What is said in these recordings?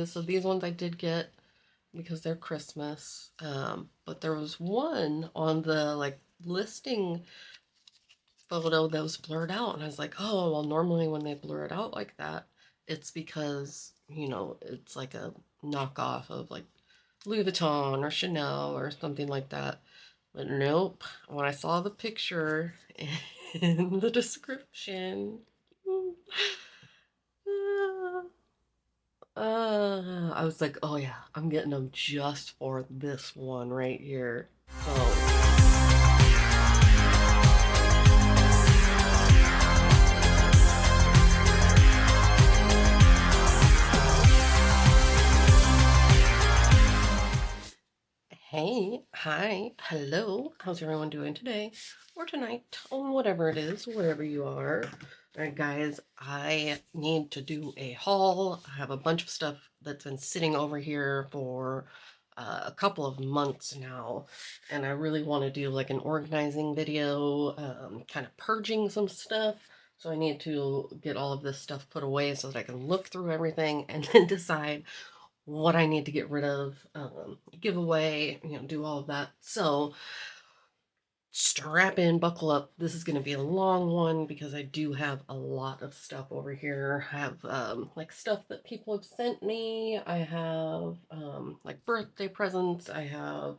these. So these ones I did get because they're Christmas. But there was one on the like listing photo that was blurred out, and I was like, oh, well, normally when they blur it out like that, it's because, you know, it's like a knockoff of like Louis Vuitton or Chanel or something like that. But nope, when I saw the picture in the description, I was like, oh yeah, I'm getting them just for this one right here. So hey, hi, hello. How's everyone doing today or tonight or whatever it is, wherever you are? All right, guys, I need to do a haul. I have a bunch of stuff that's been sitting over here for a couple of months now, and I really want to do like an organizing video, kind of purging some stuff. So I need to get all of this stuff put away so that I can look through everything and then decide what I need to get rid of, give away, you know, do all of that. So strap in, buckle up. This is going to be a long one because I do have a lot of stuff over here. I have like stuff that people have sent me. I have like birthday presents. I have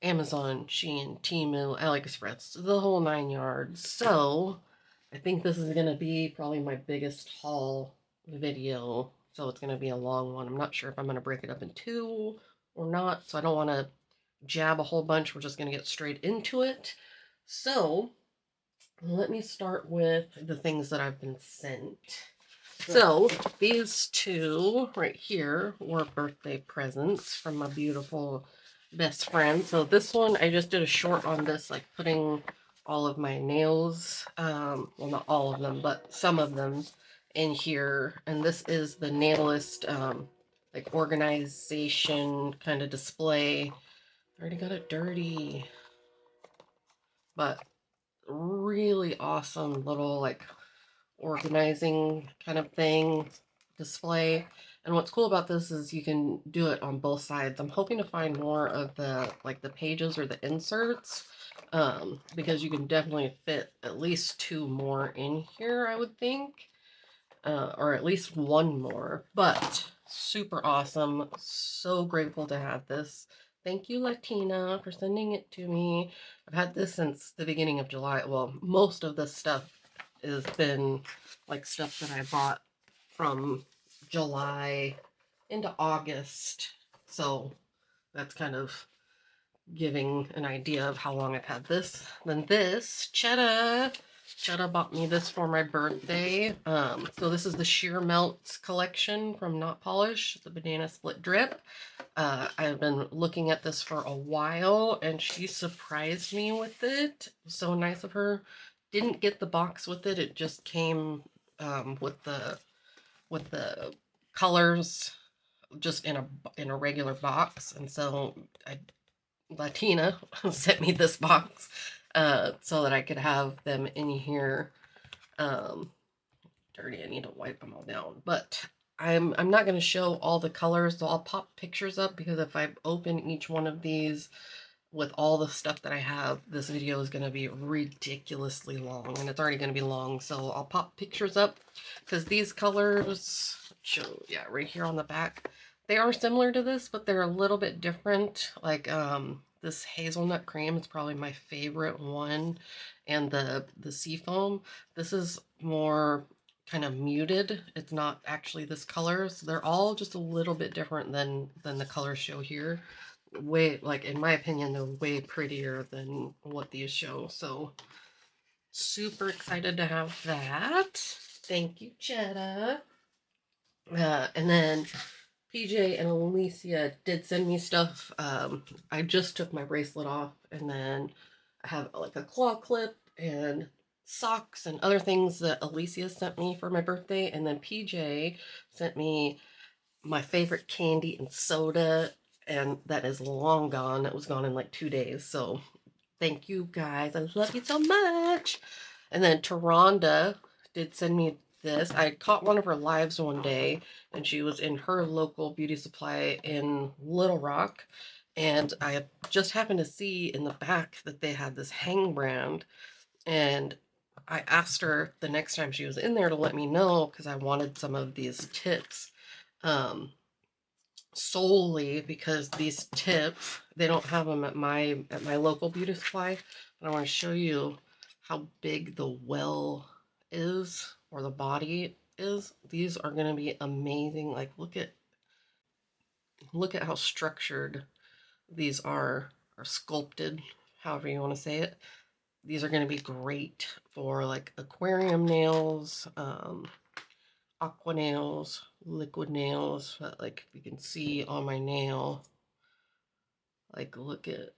Amazon, Shein, Temu, AliExpress, the whole 9 yards. So I think this is going to be probably my biggest haul video. So it's going to be a long one. I'm not sure if I'm going to break it up in two or not. So I don't want to jab a whole bunch. We're just going to get straight into it. So let me start with the things that I've been sent. So these two right here were birthday presents from my beautiful best friend. So this one, I just did a short on this, like putting all of my nails, well, not all of them, but some of them in here. And this is the Nailist, like organization kind of display. I already got it dirty, but really awesome little like organizing kind of thing display. And what's cool about this is you can do it on both sides. I'm hoping to find more of the like the pages or the inserts, because you can definitely fit at least two more in here, I would think, or at least one more. But super awesome, so grateful to have this. Thank you, Latina, for sending it to me. I've had this since the beginning of July. Well, most of this stuff has been like stuff that I bought from July into August. So that's kind of giving an idea of how long I've had this. Then this, Cheddar bought me this for my birthday. So this is the Sheer Melts collection from Not Polish, the banana split drip. I've been looking at this for a while, and she surprised me with it. So nice of her. Didn't get the box with it. It just came with the colors just in a regular box, and so Latina sent me this box so that I could have them in here. Dirty, I need to wipe them all down, but I'm not going to show all the colors, so I'll pop pictures up, because if I open each one of these with all the stuff that I have, this video is going to be ridiculously long, and it's already going to be long, so I'll pop pictures up, because these colors, show, yeah, right here on the back, they are similar to this, but they're a little bit different. Like, this hazelnut cream is probably my favorite one, and the seafoam, this is more kind of muted. It's not actually this color, so they're all just a little bit different than the colors show here. Way, like, in my opinion, they're way prettier than what these show. So super excited to have that. Thank you, Cheddar. And then PJ and Alicia did send me stuff. I just took my bracelet off, and then I have like a claw clip and socks and other things that Alicia sent me for my birthday. And then PJ sent me my favorite candy and soda, and that is long gone. It was gone in like 2 days. So thank you guys. I love you so much. And then Taronda did send me this. I caught one of her lives one day, and she was in her local beauty supply in Little Rock. And I just happened to see in the back that they had this hang brand. And I asked her the next time she was in there to let me know because I wanted some of these tips. Solely because these tips, they don't have them at my local beauty supply. But I want to show you how big the well is, or the body is. These are going to be amazing. Like look at how structured these are sculpted, however you want to say it. These are going to be great for like aquarium nails, aqua nails, liquid nails. But like you can see on my nail, like look at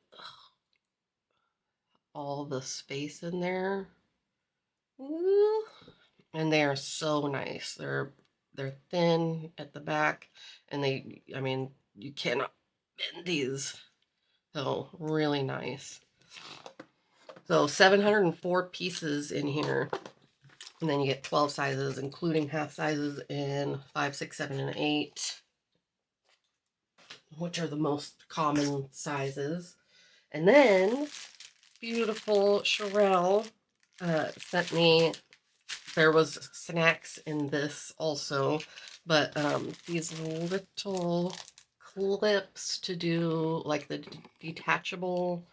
all the space in there. Ooh. And they are so nice. They're thin at the back, and I mean, you cannot bend these. So really nice. So 704 pieces in here. And then you get 12 sizes, including half sizes in 5, 6, 7, and 8, which are the most common sizes. And then beautiful Sherelle sent me, there was snacks in this also, but these little clips to do like the detachable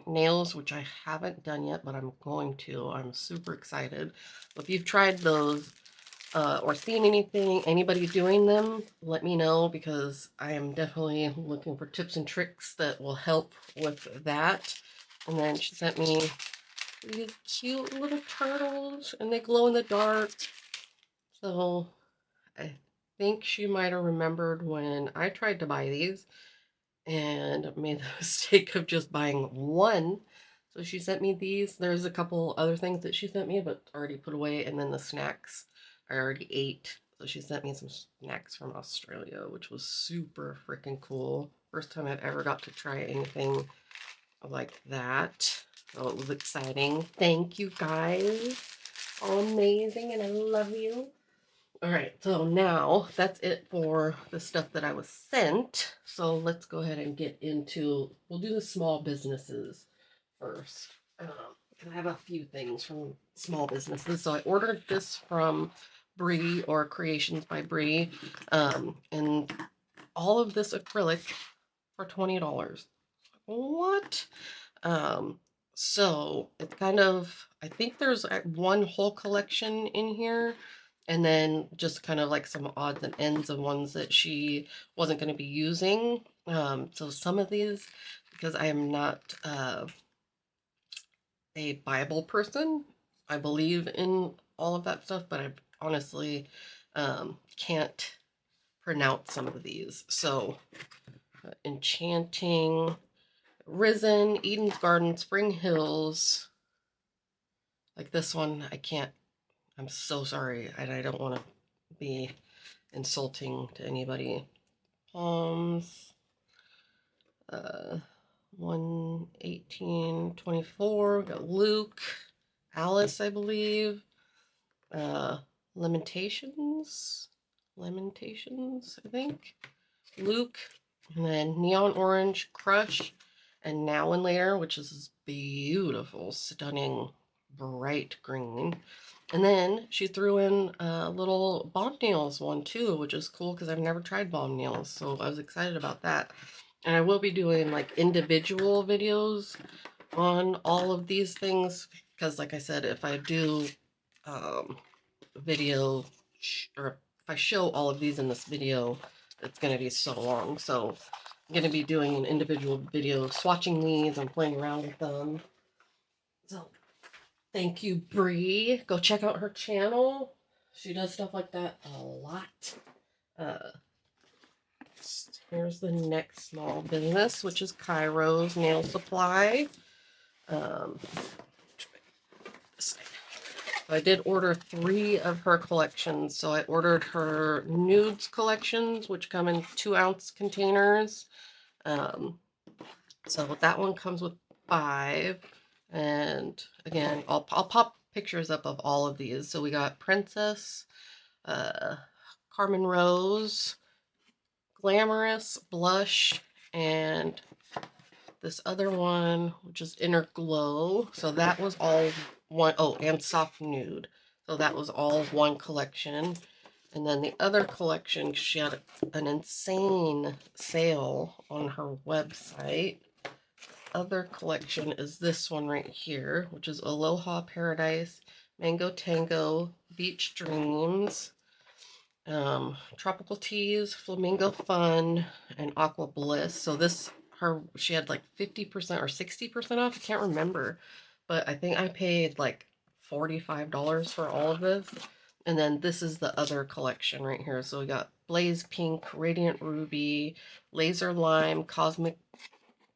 nails, which I haven't done yet, but I'm going to. I'm super excited. If you've tried those or seen anybody doing them, let me know, because I am definitely looking for tips and tricks that will help with that. And then she sent me these cute little turtles, and they glow in the dark. So I think she might have remembered when I tried to buy these and made the mistake of just buying one. So she sent me these. There's a couple other things that she sent me, but already put away. And then the snacks I already ate. So she sent me some snacks from Australia, which was super freaking cool. First time I've ever got to try anything like that. So it was exciting. Thank you guys. All amazing, and I love you. All right, so now that's it for the stuff that I was sent. So let's go ahead and get into, we'll do the small businesses first. I have a few things from small businesses. So I ordered this from Bree, or Creations by Bree, and all of this acrylic for $20. What? Um, so it's kind of, I think there's one whole collection in here, and then just kind of like some odds and ends of ones that she wasn't going to be using. So some of these, because I am not a Bible person, I believe in all of that stuff, but I honestly can't pronounce some of these. So Enchanting, Risen, Eden's Garden, Spring Hills. Like this one, I can't, I'm so sorry, and I don't want to be insulting to anybody. Palms, 11824. We got Luke, Alice, I believe. Uh, Lamentations, I think. Luke, and then Neon Orange, Crush, and Now and Later, which is this beautiful, stunning, bright green. And then she threw in a little bomb nails one too, which is cool because I've never tried bomb nails, so I was excited about that. And I will be doing like individual videos on all of these things, because like I said, if I do video, or if I show all of these in this video, it's going to be so long. So I'm going to be doing an individual video swatching these and playing around with them. So thank you, Bree. Go check out her channel. She does stuff like that a lot. Here's the next small business, which is Cairo's Nail Supply. I did order 3 of her collections. So I ordered her nudes collections, which come in 2-ounce containers. So that one comes with 5. And again, I'll pop pictures up of all of these. So we got Princess, uh, Carmen Rose, Glamorous, Blush, and this other one, which is Inner Glow. So that was all one, oh, and Soft Nude. So that was all one collection. And then the other collection, she had an insane sale on her website. Other collection is this one right here, which is Aloha Paradise, Mango Tango, Beach Dreams, Tropical Teas, Flamingo Fun, and Aqua Bliss. So this, she had like 50% or 60% off. I can't remember, but I think I paid like $45 for all of this. And then this is the other collection right here. So we got Blaze Pink, Radiant Ruby, Laser Lime, Cosmic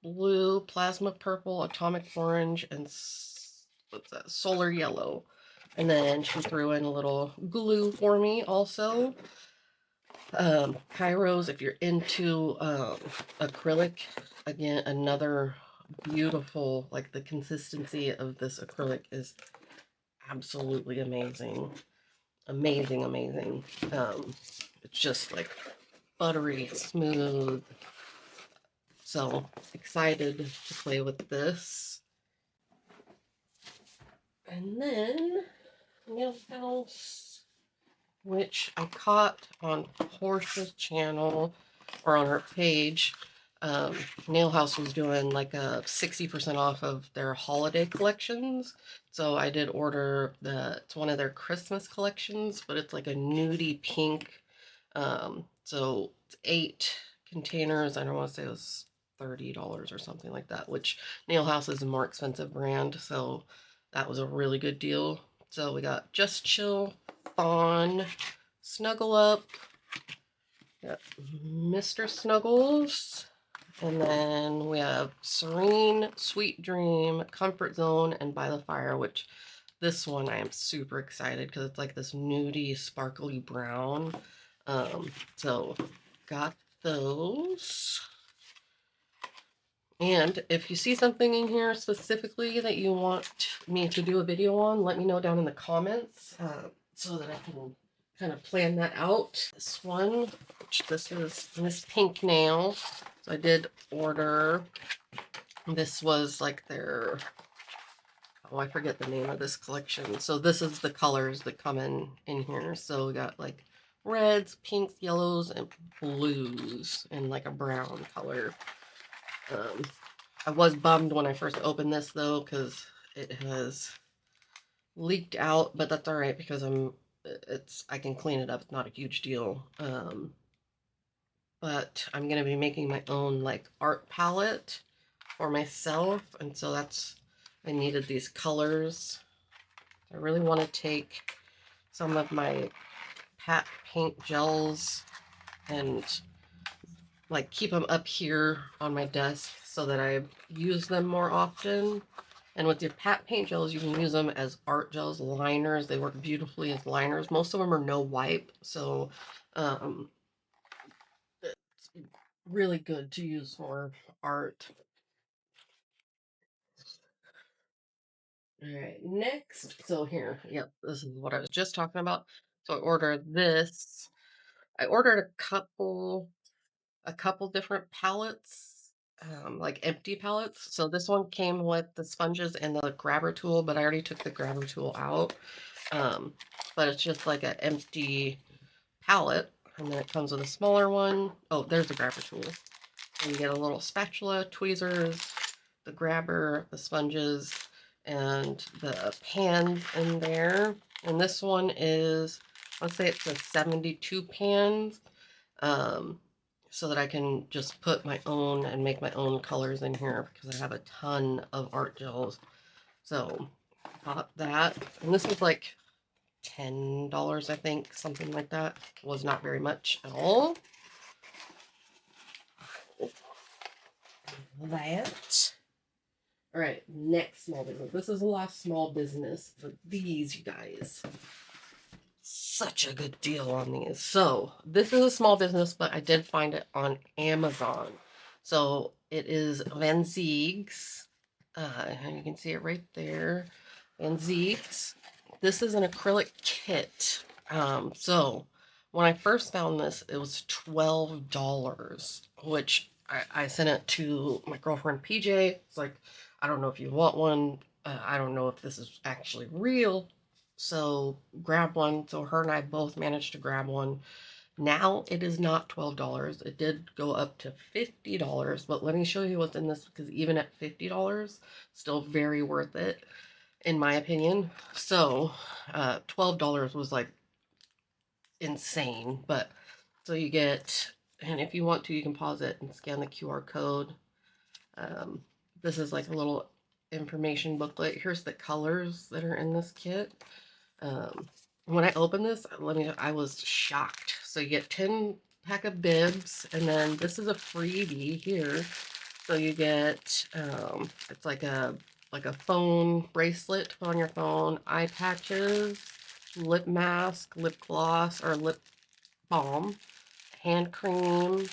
Blue, Plasma Purple, Atomic Orange, and what's that? Solar Yellow. And then she threw in a little glue for me also. Kairos, if you're into acrylic, again, another beautiful, like the consistency of this acrylic is absolutely amazing. Amazing, amazing. It's just like buttery, smooth. So excited to play with this. And then Nail House, which I caught on Portia's channel or on her page. Nail House was doing like a 60% off of their holiday collections. So I did order it's one of their Christmas collections, but it's like a nudie pink. So it's 8 containers. I don't want to say it was $30 or something like that, which Nail House is a more expensive brand. So that was a really good deal. So we got Just Chill, Fawn, Snuggle Up, got Mr. Snuggles, and then we have Serene, Sweet Dream, Comfort Zone, and By the Fire, which this one I am super excited because it's like this nudie, sparkly brown. So got those. And if you see something in here specifically that you want me to do a video on, let me know down in the comments so that I can kind of plan that out. This one, which this is Miss Pink Nail. So I did order, this was like their, oh, I forget the name of this collection. So this is the colors that come in here. So we got like reds, pinks, yellows, and blues, and like a brown color. I was bummed when I first opened this though, because it has leaked out, but that's all right because I can clean it up. It's not a huge deal. But I'm gonna be making my own like art palette for myself, and so I needed these colors. I really want to take some of my pat paint gels and like keep them up here on my desk so that I use them more often. And with your pat paint gels, you can use them as art gels, liners. They work beautifully as liners. Most of them are no wipe, so it's really good to use for art. All right, next. So here, yep, this is what I was just talking about. So I ordered this. I ordered a couple different palettes, like empty palettes. So this one came with the sponges and the grabber tool, but I already took the grabber tool out. Um, but it's just like an empty palette, and then it comes with a smaller one. Oh, there's the grabber tool. And you get a little spatula, tweezers, the grabber, the sponges, and the pan in there. And this one is, let's say it's a 72 pans. So that I can just put my own and make my own colors in here because I have a ton of art gels. So bought that, and this was like $10, I think, something like that. Was not very much at all. That. All right, next small business. This is the last small business for these, you guys. Such a good deal on these. So this is a small business, but I did find it on Amazon. So it is Van Zieg's. And you can see it right there. And Zeke's. This is an acrylic kit. So when I first found this, it was $12, which I sent it to my girlfriend PJ. It's like, I don't know if you want one. I don't know if this is actually real. So grab one. So her and I both managed to grab one. Now it is not $12. It did go up to $50, but let me show you what's in this because even at $50, still very worth it in my opinion. So, $12 was like insane, but so you get, and if you want to, you can pause it and scan the QR code. Um, this is like a little information booklet. Here's the colors that are in this kit. When I opened this, I was shocked. So you get 10 pack of bibs, and then this is a freebie here. So you get, it's like a phone bracelet to put on your phone, eye patches, lip mask, lip gloss, or lip balm, hand cream,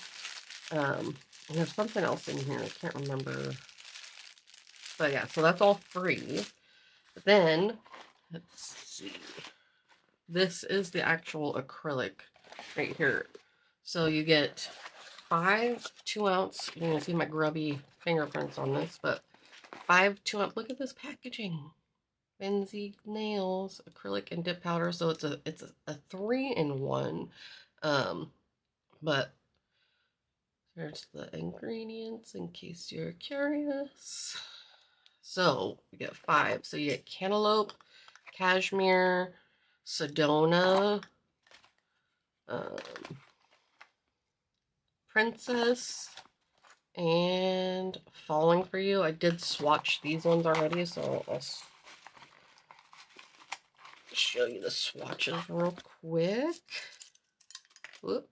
and there's something else in here. I can't remember. But yeah, so that's all free. But then, let's see. This is the actual acrylic right here. So you get 5 2-ounce. You're going to see my grubby fingerprints on this, but 5 2-ounce. Look at this packaging. Benzie nails, acrylic and dip powder. So it's a 3-in-1. But here's the ingredients in case you're curious. So you get 5. So you get cantaloupe, cashmere, Sedona, um, princess, and falling for you. I did swatch these ones already, so I'll show you the swatches real quick. Whoop.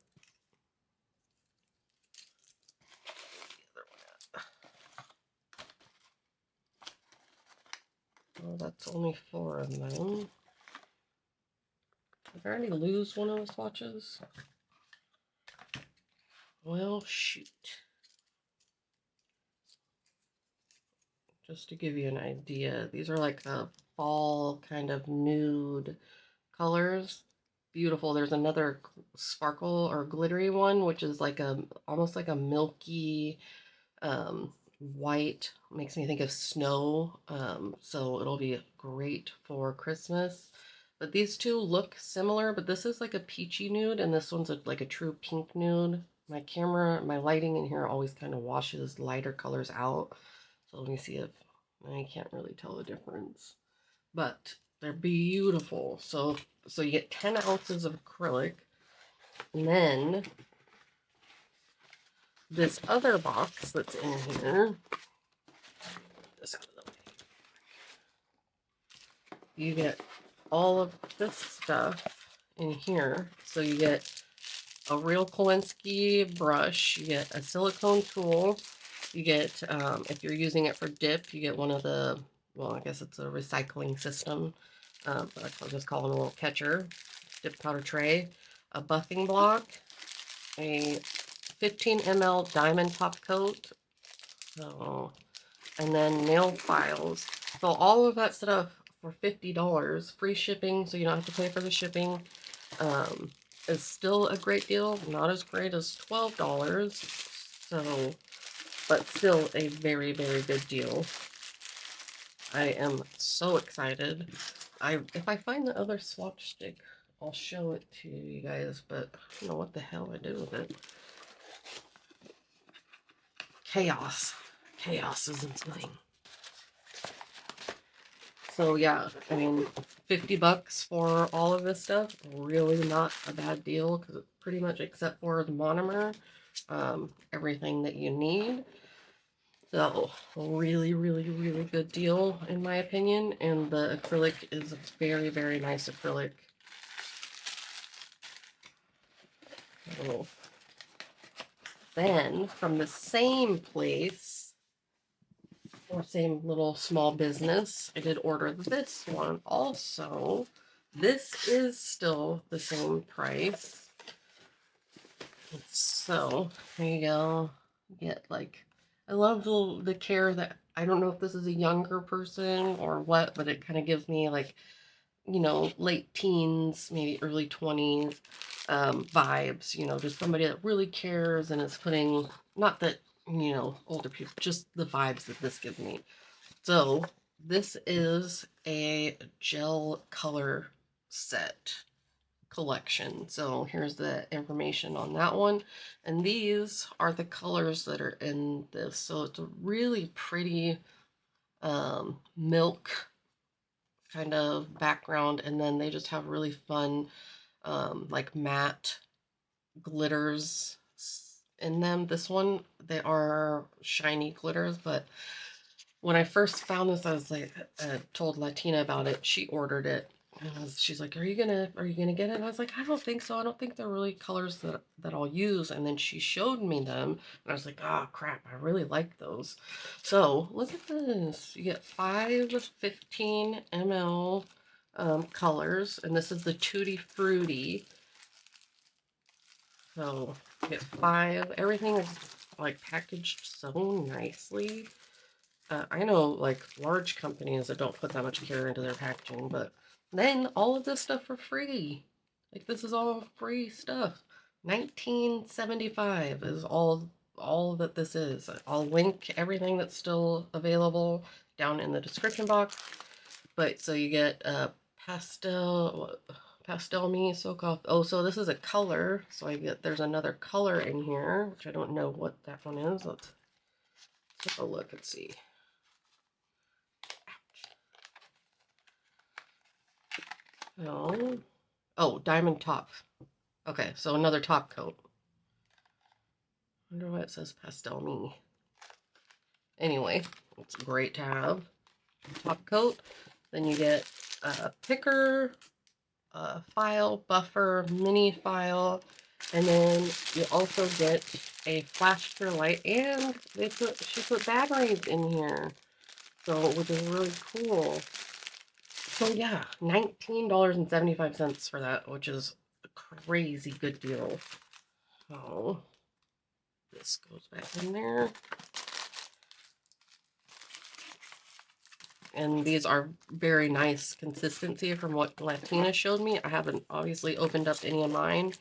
Well, that's only 4 of them. Did I already lose one of the swatches? Well, shoot. Just to give you an idea, these are like the fall kind of nude colors. Beautiful. There's another sparkle or glittery one, which is like almost like a milky white. Makes me think of snow. So it'll be great for Christmas. But these two look similar, but this is like a peachy nude, and this one's like a true pink nude. My lighting in here always kind of washes lighter colors out. So let me see if I can't really tell the difference. But they're beautiful. So you get 10 ounces of acrylic, and then this other box that's in here, this out of the way, you get all of this stuff in here. So you get a real Kolinsky brush, you get a silicone tool, you get, if you're using it for dip, you get one of the, well, I guess it's a recycling system, but I'll just call it a little catcher, dip powder tray, a buffing block, a 15 ml diamond top coat, so, and then nail files. So all of that stuff for $50, free shipping, so you don't have to pay for the shipping. Is still a great deal, not as great as $12, so, but still a very, very good deal. I am so excited. If I find the other swatch stick, I'll show it to you guys, but I don't know what the hell I did with it. Chaos. Chaos is insane. So yeah, I mean, 50 bucks for all of this stuff, really not a bad deal because it's pretty much, except for the monomer, everything that you need. So really, really, really good deal in my opinion. And the acrylic is a very, very nice acrylic. Oh. Then from the same place, or same little small business, I did order this one also. This is still the same price. So here you go. You get like I love the care that, I don't know if this is a younger person or what, but it kind of gives me like, you know, late teens, maybe early 20s vibes, you know, just somebody that really cares and is putting, not that, you know, older people, just the vibes that this gives me. So this is a gel color set collection. So here's the information on that one. And these are the colors that are in this. So it's a really pretty milk kind of background. And then they just have really fun like matte glitters in them. This one, they are shiny glitters, but when I first found this, I was like, told Latina about it. She ordered it. And she's like, are you gonna get it? And I was like, I don't think so. I don't think they're really colors that I'll use. And then she showed me them, and I was like, oh crap, I really like those. So look at this. You get 15 ml colors, and this is the Tutti Frutti. So you get 5. Everything is like packaged so nicely. I know like large companies that don't put that much care into their packaging, but then all of this stuff for free. Like this is all free stuff. 1975 is all that this is. I'll link everything that's still available down in the description box. But so you get pastel me soak off. Oh, so this is a color. So there's another color in here, which I don't know what that one is. Let's take a look and see. No. Oh, diamond top. Okay, so another top coat. I wonder why it says pastel me. Anyway, it's great to have. Top coat. Then you get a picker, a file, buffer, mini file, and then you also get a flash for light, and she put batteries in here, so which is really cool. So yeah, $19.75 for that, which is a crazy good deal. So this goes back in there. And these are very nice consistency from what Latina showed me. I haven't obviously opened up any of mine.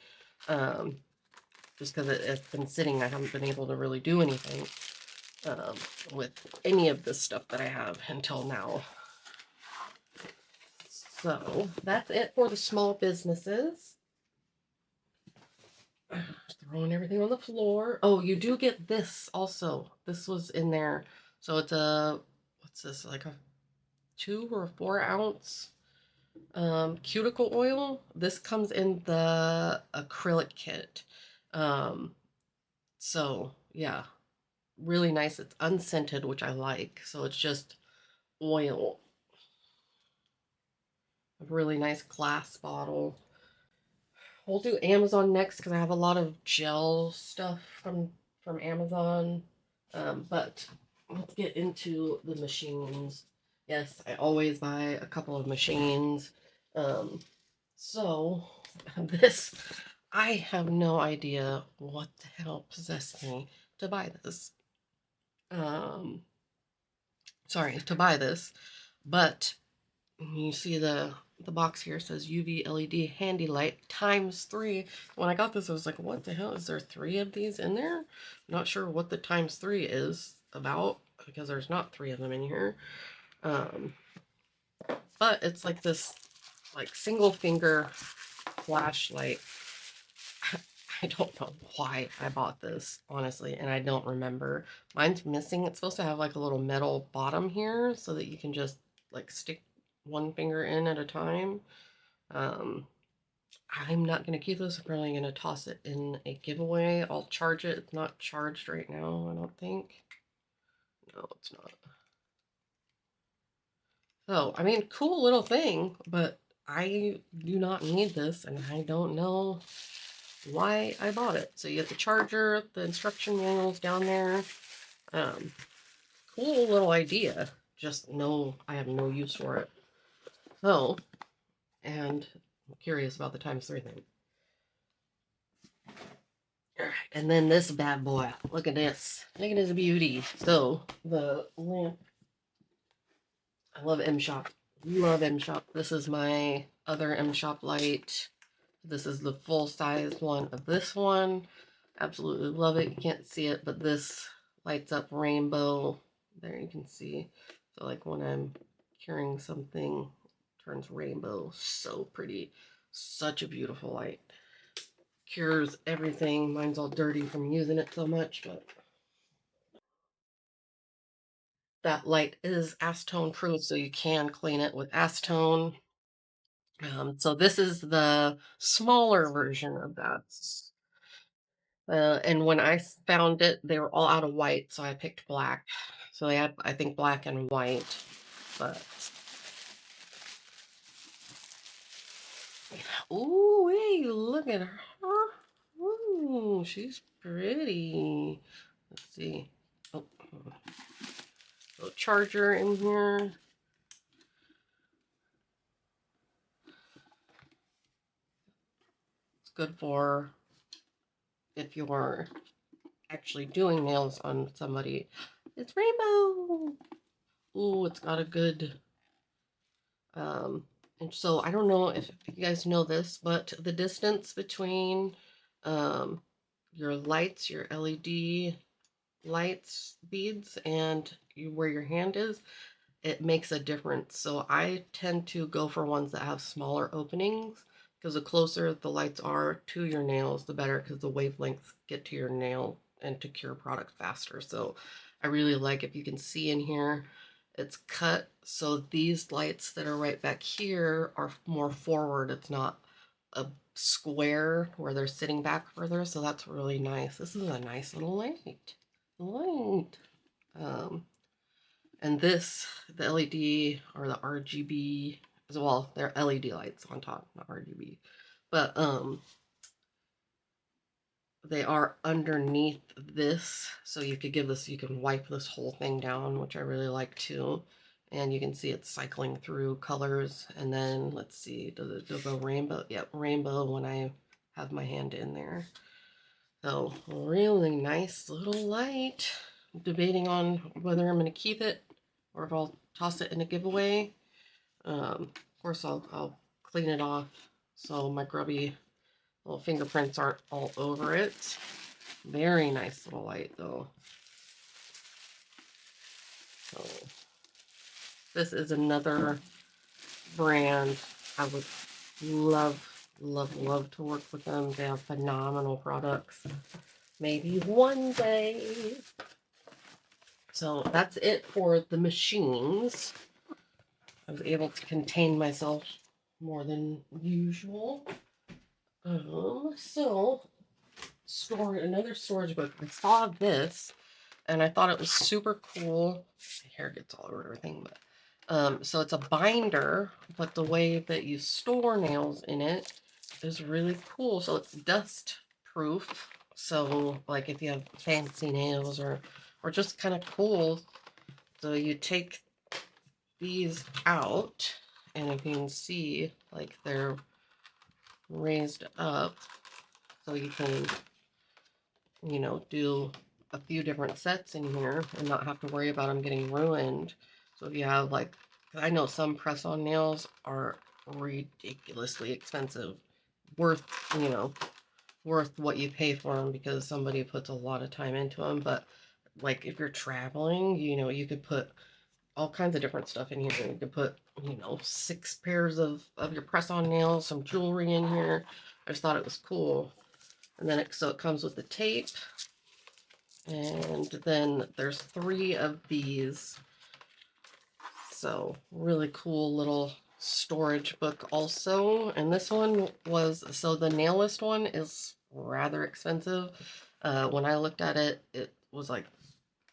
Just because it's been sitting, I haven't been able to really do anything with any of this stuff that I have until now. So that's it for the small businesses. Throwing everything on the floor. Oh, you do get this also. This was in there. So it's a, what's this, like a 2 or 4 ounce cuticle oil. This comes in the acrylic kit. So yeah, really nice. It's unscented, which I like. So it's just oil. A really nice glass bottle. We'll do Amazon next because I have a lot of gel stuff from Amazon. But let's get into the machines. Yes, I always buy a couple of machines. So this, I have no idea what the hell possessed me to buy this. Um, Sorry, to buy this, but you see the box here says UV LED handy light ×3. When I got this, I was like, what the hell? Is there 3 of these in there? I'm not sure what the ×3 is about because there's not 3 of them in here. But it's like this like single finger flashlight. I don't know why I bought this, honestly, and I don't remember. Mine's missing. It's supposed to have like a little metal bottom here so that you can just like stick one finger in at a time. Um, I'm not going to keep this. I'm probably going to toss it in a giveaway. I'll charge it. It's not charged right now, I don't think. No, it's not. So, I mean, cool little thing, but I do not need this, and I don't know why I bought it. So you get the charger, the instruction manuals down there. Cool little idea. Just no, I have no use for it. So, and I'm curious about the ×3 thing. All right, and then this bad boy. Look at this. Look at this beauty. So the lamp. I love M Shop. Love M Shop. This is my other M Shop light. This is the full size one of this one. Absolutely love it. You can't see it, but this lights up rainbow. There you can see. So like when I'm curing something, it turns rainbow. So pretty. Such a beautiful light. Cures everything. Mine's all dirty from using it so much, but that light is acetone proof, so you can clean it with acetone. So this is the smaller version of that. And when I found it, they were all out of white, so I picked black. So they had, I think, black and white. But ooh, hey, look at her. Ooh, she's pretty. Let's see. Oh, little charger in here. It's good for if you're actually doing nails on somebody. It's rainbow. Ooh, it's got a good and so I don't know if you guys know this, but the distance between your lights, your LED lights beads, and where your hand is, it makes a difference. So I tend to go for ones that have smaller openings because the closer the lights are to your nails, the better, because the wavelengths get to your nail and to cure product faster. So I really like, if you can see in here, it's cut so these lights that are right back here are more forward. It's not a square where they're sitting back further. So that's really nice. This is a nice little light. Light. Um, and this, the LED or the RGB as well, they're LED lights on top, not RGB. But they are underneath this, so you could give this, you can wipe this whole thing down, which I really like too. And you can see it's cycling through colors. And then let's see, does it go rainbow? Yep, rainbow when I have my hand in there. So really nice little light. I'm debating on whether I'm going to keep it or if I'll toss it in a giveaway. Of course, I'll clean it off so my grubby little fingerprints aren't all over it. Very nice little light though. So this is another brand I would love to work with them. They have phenomenal products. Maybe one day. So that's it for the machines. I was able to contain myself more than usual. So another storage book. I saw this and I thought it was super cool. My hair gets all over everything, but so it's a binder, but the way that you store nails in it is really cool. So it's dust proof. So like if you have fancy nails or just kind of cool. So you take these out, and if you can see, like they're raised up, so you can, do a few different sets in here and not have to worry about them getting ruined. So if you have like, 'cause I know some press-on nails are ridiculously expensive, worth, worth what you pay for them because somebody puts a lot of time into them. But like if you're traveling, you could put all kinds of different stuff in here. You could put, 6 pairs of your press-on nails, some jewelry in here. I just thought it was cool. And then so it comes with the tape. And then there's 3 of these. So really cool little storage book also. And this one was, so the nail list one is rather expensive. When I looked at it, it was like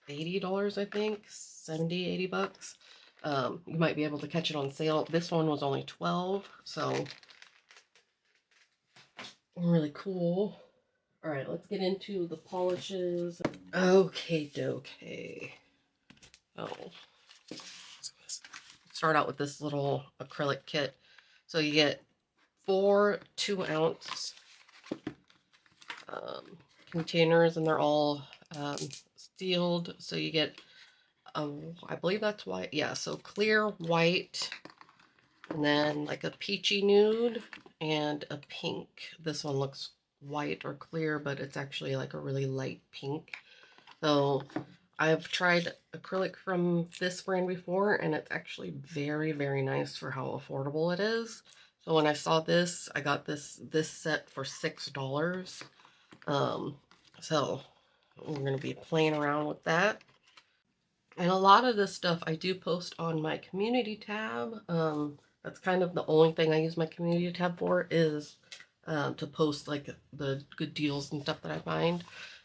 $80, I think, 70, 80 bucks. You might be able to catch it on sale. This one was only 12, so really cool. All right, let's get into the polishes. Okay, dokie. Oh, start out with this little acrylic kit. So you get 4 2-ounce containers, and they're all sealed. So you get, I believe that's white. Yeah, so clear, white, and then like a peachy nude and a pink. This one looks white or clear, but it's actually like a really light pink. So I've tried acrylic from this brand before, and it's actually very, very nice for how affordable it is. So when I saw this, I got this set for $6. Um, so we're gonna be playing around with that. And a lot of this stuff I do post on my community tab. That's kind of the only thing I use my community tab for is to post like the good deals and stuff that I find.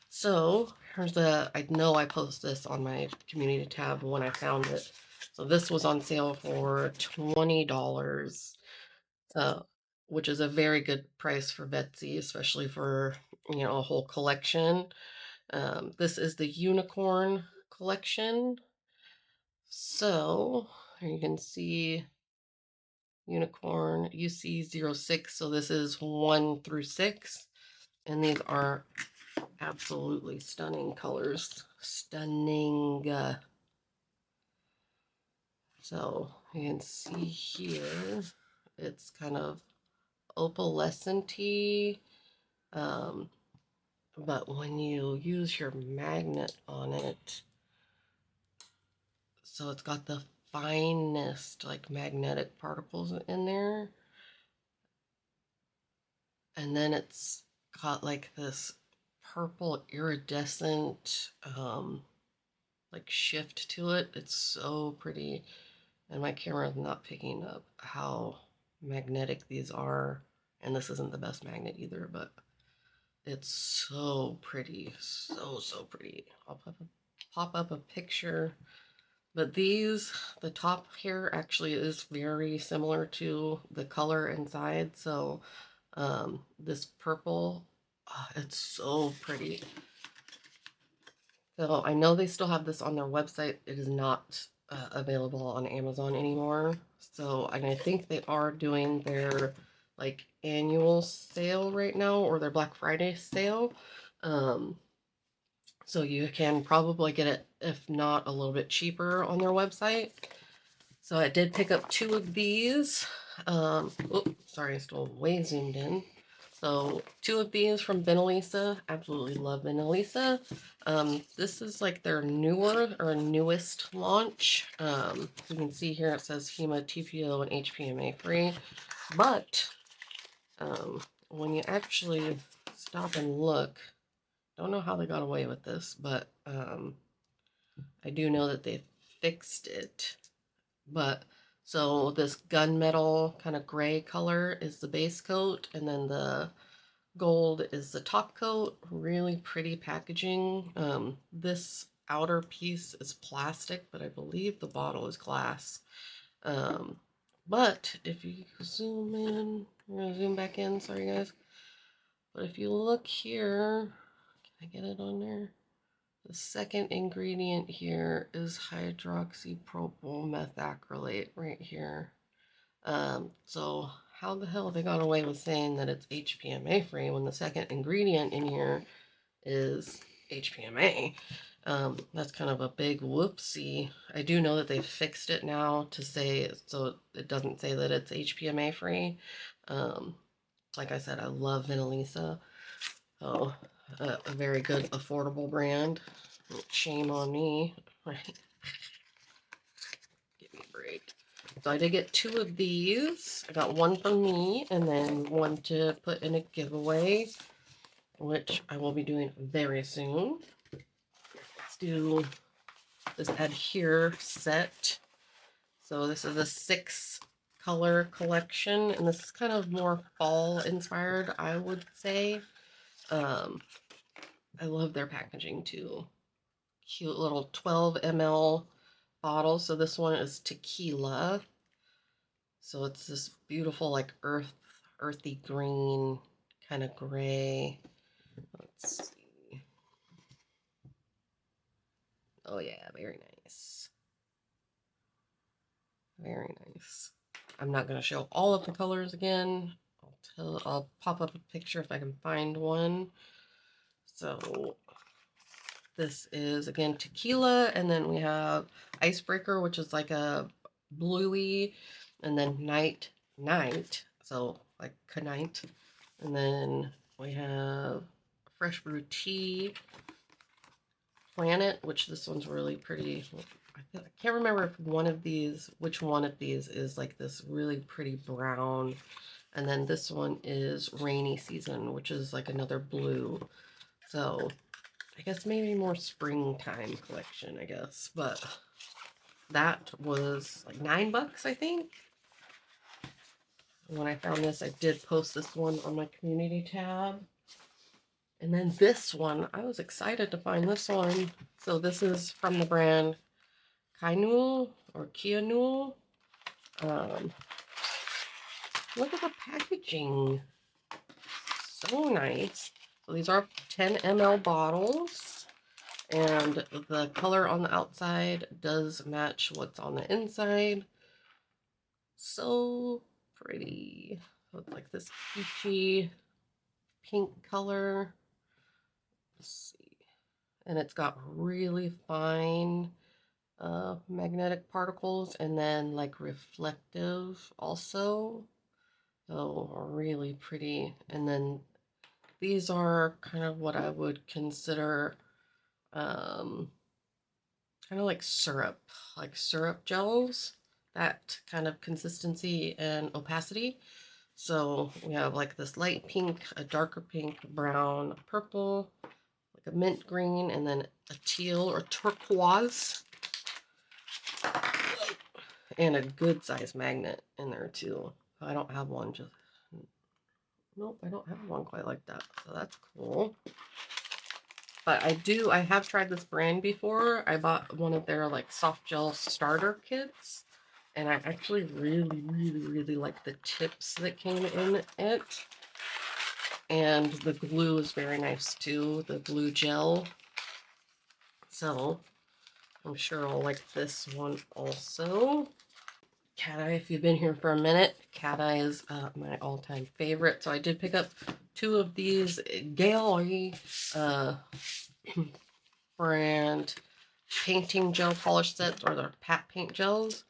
So here's I know I post this on my community tab when I found it. So this was on sale for $20, uh, which is a very good price for Betsy, especially for, a whole collection. This is the unicorn collection. So here you can see unicorn UC06. So this is 1 through 6. And these are absolutely stunning colors. Stunning. So you can see here, it's kind of opalescent-y. But when you use your magnet on it, so it's got the finest like magnetic particles in there. And then it's got like this purple iridescent like shift to it. It's so pretty. And my camera is not picking up how magnetic these are. And this isn't the best magnet either, but it's so pretty. So pretty. I'll pop up a picture. But the top here actually is very similar to the color inside. So this purple, it's so pretty. So I know they still have this on their website. It is not available on Amazon anymore. So, and I think they are doing their like annual sale right now, or their Black Friday sale. Um, so you can probably get it, if not a little bit cheaper, on their website. So I did pick up 2 of these. Sorry, I still way zoomed in. So 2 of these from Benelisa. Absolutely love Benelisa. This is like their newer or newest launch. You can see here it says HEMA, TPO, and HPMA free. But when you actually stop and look, don't know how they got away with this, but I do know that they fixed it. But so this gunmetal kind of gray color is the base coat, and then the gold is the top coat. Really pretty packaging. This outer piece is plastic, but I believe the bottle is glass. Um, but if you zoom in, we're gonna zoom back in, sorry guys. But if you look here, can I get it on there? The second ingredient here is hydroxypropyl methacrylate right here. So how the hell they got away with saying that it's HPMA free when the second ingredient in here is HPMA? That's kind of a big whoopsie. I do know that they fixed it now to say, so it doesn't say that it's HPMA free. Um, like I said, I love Vinalisa. Oh, a very good affordable brand. Shame on me, right? Give me a break. So I did get 2 of these. I got 1 for me and then 1 to put in a giveaway, which I will be doing very soon. Let's do this adhere set. So this is a 6 color collection, and this is kind of more fall inspired, I would say. I love their packaging too. Cute little 12 ml bottle. So this one is tequila. So it's this beautiful like earthy green kind of gray. Let's see. Oh yeah, very nice. Very nice. I'm not going to show all of the colors again. I'll pop up a picture if I can find one. So this is again tequila, and then we have icebreaker, which is like a bluey, and then night, so like knight, and then we have fresh brew tea, planet, which this one's really pretty. I can't remember if which one of these is like this really pretty brown, and then this one is rainy season, which is like another blue. So I guess maybe more springtime collection, I guess. But that was like $9, I think. When I found this, I did post this one on my community tab. And then this one, I was excited to find this one. So this is from the brand Kainul or Kianul. Look at the packaging. So nice. So these are 10 ml bottles. And the color on the outside does match what's on the inside. So pretty. So it's like this peachy pink color. Let's see. And it's got really fine magnetic particles and then like reflective also. So really pretty. And then these are kind of what I would consider kind of like syrup gels, that kind of consistency and opacity. So we have like this light pink, a darker pink, brown, purple, like a mint green, and then a teal or turquoise, and a good size magnet in there too. I don't have one, just nope, I don't have one quite like that, so that's cool. But I have tried this brand before. I bought one of their like soft gel starter kits, and I actually really like the tips that came in it. And the glue is very nice too, the glue gel. So I'm sure I'll like this one also. Cat eye, if you've been here for a minute, cat eye is my all-time favorite. So I did pick up 2 of these Gallery brand painting gel polish sets, or the pat paint gels.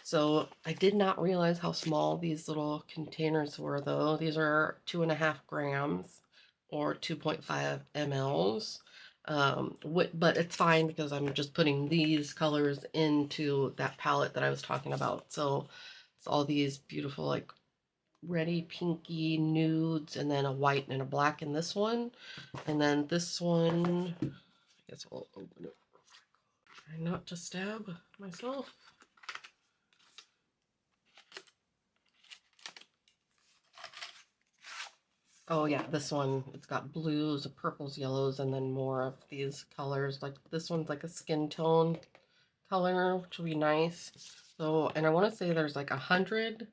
So I did not realize how small these little containers were, though. These are 2.5 grams or 2.5 mLs. But it's fine because I'm just putting these colors into that palette that I was talking about. So it's all these beautiful like reddy pinky nudes, and then a white and a black in this one. And then this one, I guess we'll open it. Try not to stab myself. Oh yeah, this one, it's got blues, purples, yellows, and then more of these colors. Like this one's like a skin tone color, which will be nice. So, and I want to say there's like 100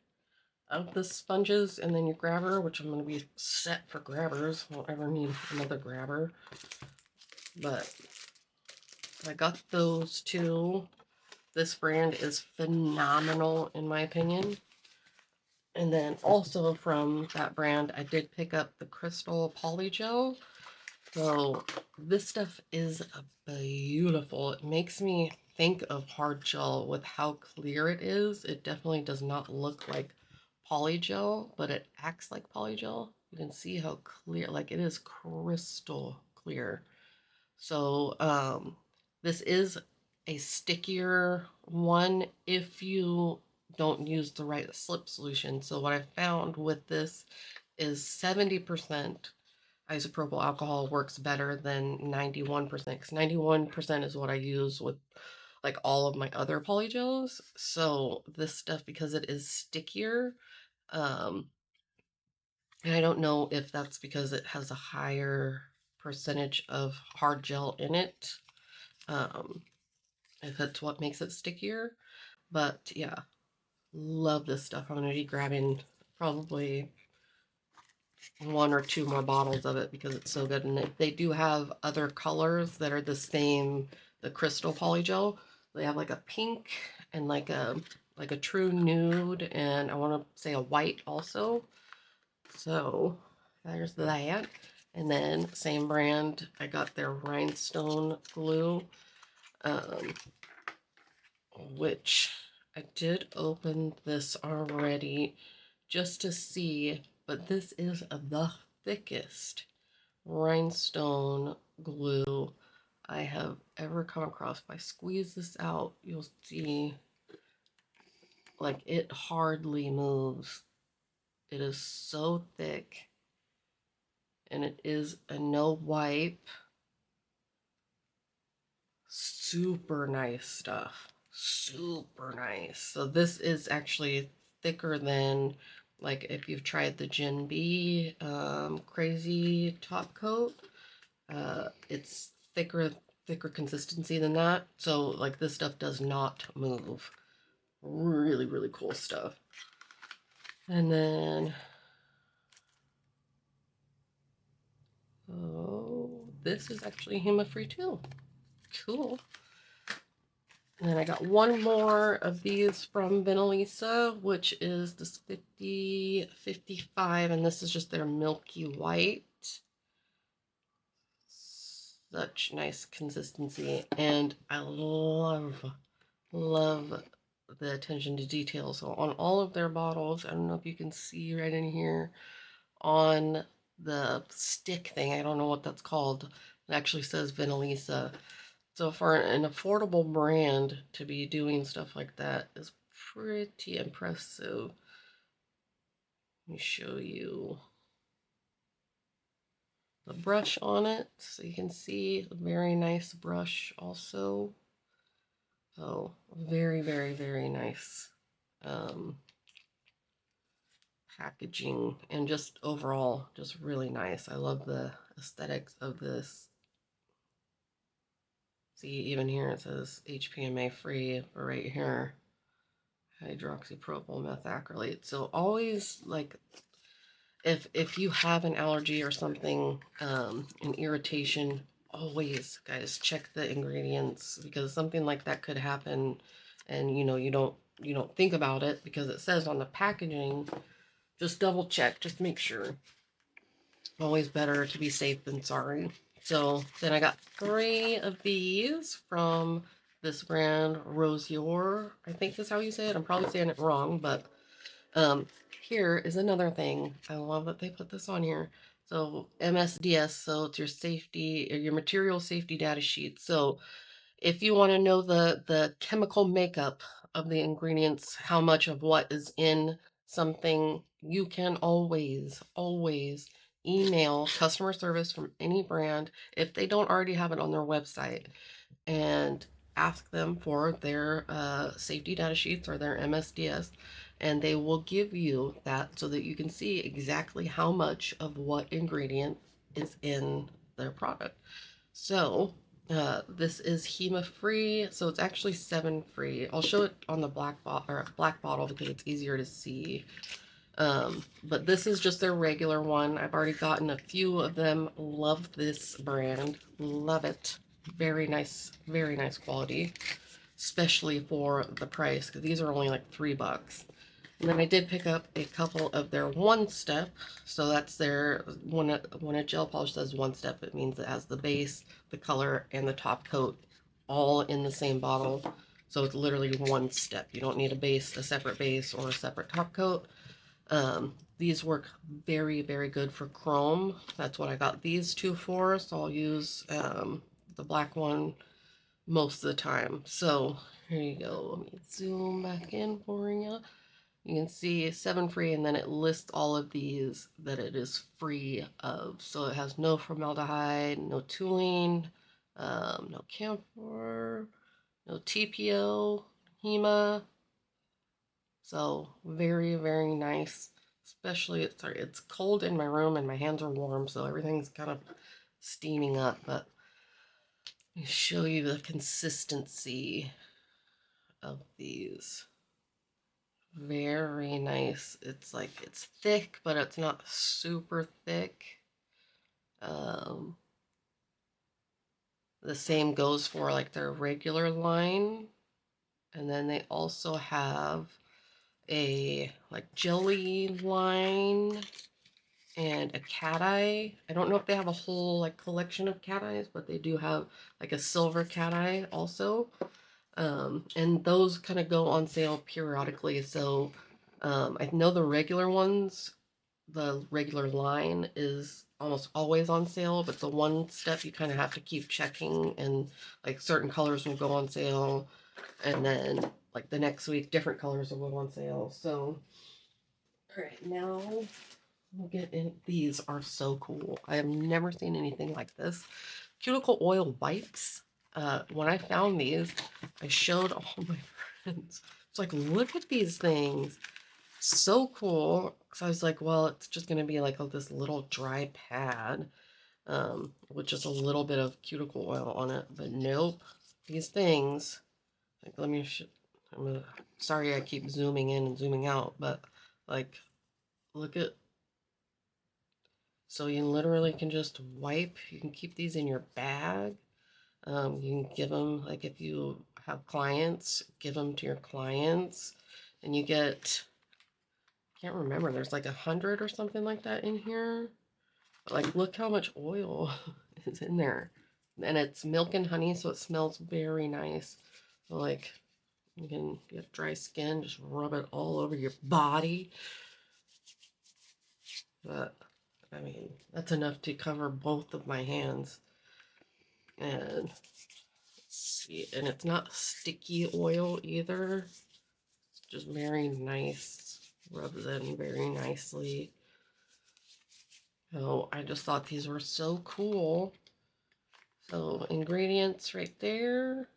of the sponges, and then your grabber, which I'm going to be set for grabbers. Won't ever need another grabber. But I got those 2. This brand is phenomenal in my opinion. And then also from that brand, I did pick up the Crystal Polygel. So this stuff is beautiful. It makes me think of hard gel with how clear it is. It definitely does not look like polygel, but it acts like polygel. You can see how clear, like it is crystal clear. So this is a stickier one if you don't use the right slip solution. So what I found with this is 70% isopropyl alcohol works better than 91%, because 91% is what I use with like all of my other polygels. So this stuff, because it is stickier, um, and I don't know if that's because it has a higher percentage of hard gel in it, um, if that's what makes it stickier. But yeah, love this stuff. I'm going to be grabbing probably 1 or 2 more bottles of it because it's so good. And they do have other colors that are the same, the Crystal Polygel. They have like a pink and like a true nude, and I want to say a white also. So there's that. And then same brand, I got their rhinestone glue, um, which I did open this already just to see, but this is the thickest rhinestone glue I have ever come across. If I squeeze this out, you'll see like it hardly moves. It is so thick, and it is a no wipe. Super nice stuff. Super nice. So this is actually thicker than, like, if you've tried the Gen B crazy top coat. It's thicker consistency than that. So like this stuff does not move. Really, really cool stuff. And then, oh, this is actually HEMA-free too. Cool. And then I got one more of these from Benelisa, which is this 55, and this is just their milky white. Such nice consistency, and I love the attention to detail. So on all of their bottles, I don't know if you can see right in here on the stick thing, I don't know what that's called. It actually says Benelisa. So for an affordable brand to be doing stuff like that is pretty impressive. Let me show you the brush on it so you can see a very nice brush also. So very, very, very nice packaging, and just overall just really nice. I love the aesthetics of this. See, even here it says HPMA free, but right here hydroxypropyl methacrylate. So always, like, if you have an allergy or something, an irritation, always, guys, check the ingredients, because something like that could happen, and you don't think about it because it says on the packaging. Just double check, just make sure. Always better to be safe than sorry. So then I got 3 of these from this brand, Rosier, I think is how you say it. I'm probably saying it wrong, but um, here is another thing. I love that they put this on here. So MSDS, so it's your safety, or your material safety data sheet. So if you want to know the chemical makeup of the ingredients, how much of what is in something, you can always email customer service from any brand if they don't already have it on their website, and ask them for their safety data sheets or their MSDS, and they will give you that so that you can see exactly how much of what ingredient is in their product. So this is HEMA free, so it's actually 7 free. I'll show it on the black bottle because it's easier to see. But this is just their regular one. I've already gotten a few of them. Love this brand. Love it. Very nice quality, especially for the price, because these are only like $3. And then I did pick up a couple of their one step. So that's their, when a gel polish says one step, it means it has the base, the color, and the top coat all in the same bottle. So it's literally one step. You don't need a separate base or a separate top coat. These work very good for chrome. That's what I got these 2 for. So I'll use the black one most of the time. So here you go. Let me zoom back in for you. You can see 7 free, and then it lists all of these that it is free of. So it has no formaldehyde, no toluene, no camphor, no TPO, HEMA. So very nice. Especially, it's cold in my room and my hands are warm, so everything's kind of steaming up. But let me show you the consistency of these. Very nice. It's like, it's thick, but it's not super thick. Um, the same goes for like their regular line. And then they also have a like jelly line. and a cat eye. I don't know if they have a whole like collection of cat eyes, but they do have like a silver cat eye also. And those kind of go on sale periodically. So I know the regular ones, the regular line is almost always on sale, but the one step you kind of have to keep checking, and like certain colors will go on sale, and then like the next week different colors will go on sale. So all right, now we'll get in. These are so cool. I have never seen anything like this. Cuticle oil wipes. When I found these, I showed all my friends. It's like, look at these things. So cool. So I was like, well, it's just going to be like this little dry pad with just a little bit of cuticle oil on it. But nope, these things, like, let me, sorry I keep zooming in and zooming out, but like, look at, so you literally can just wipe, you can keep these in your bag. You can give them, like if you have clients, give them to your clients, and you get, can't remember, there's like 100 or something like that in here. But like, look how much oil is in there. And it's milk and honey, so it smells very nice. So like, you can get dry skin, just rub it all over your body. But, I mean, that's enough to cover both of my hands. And see, and it's not sticky oil either. It's just very nice, rubs in very nicely. So I just thought these were so cool. So ingredients right there.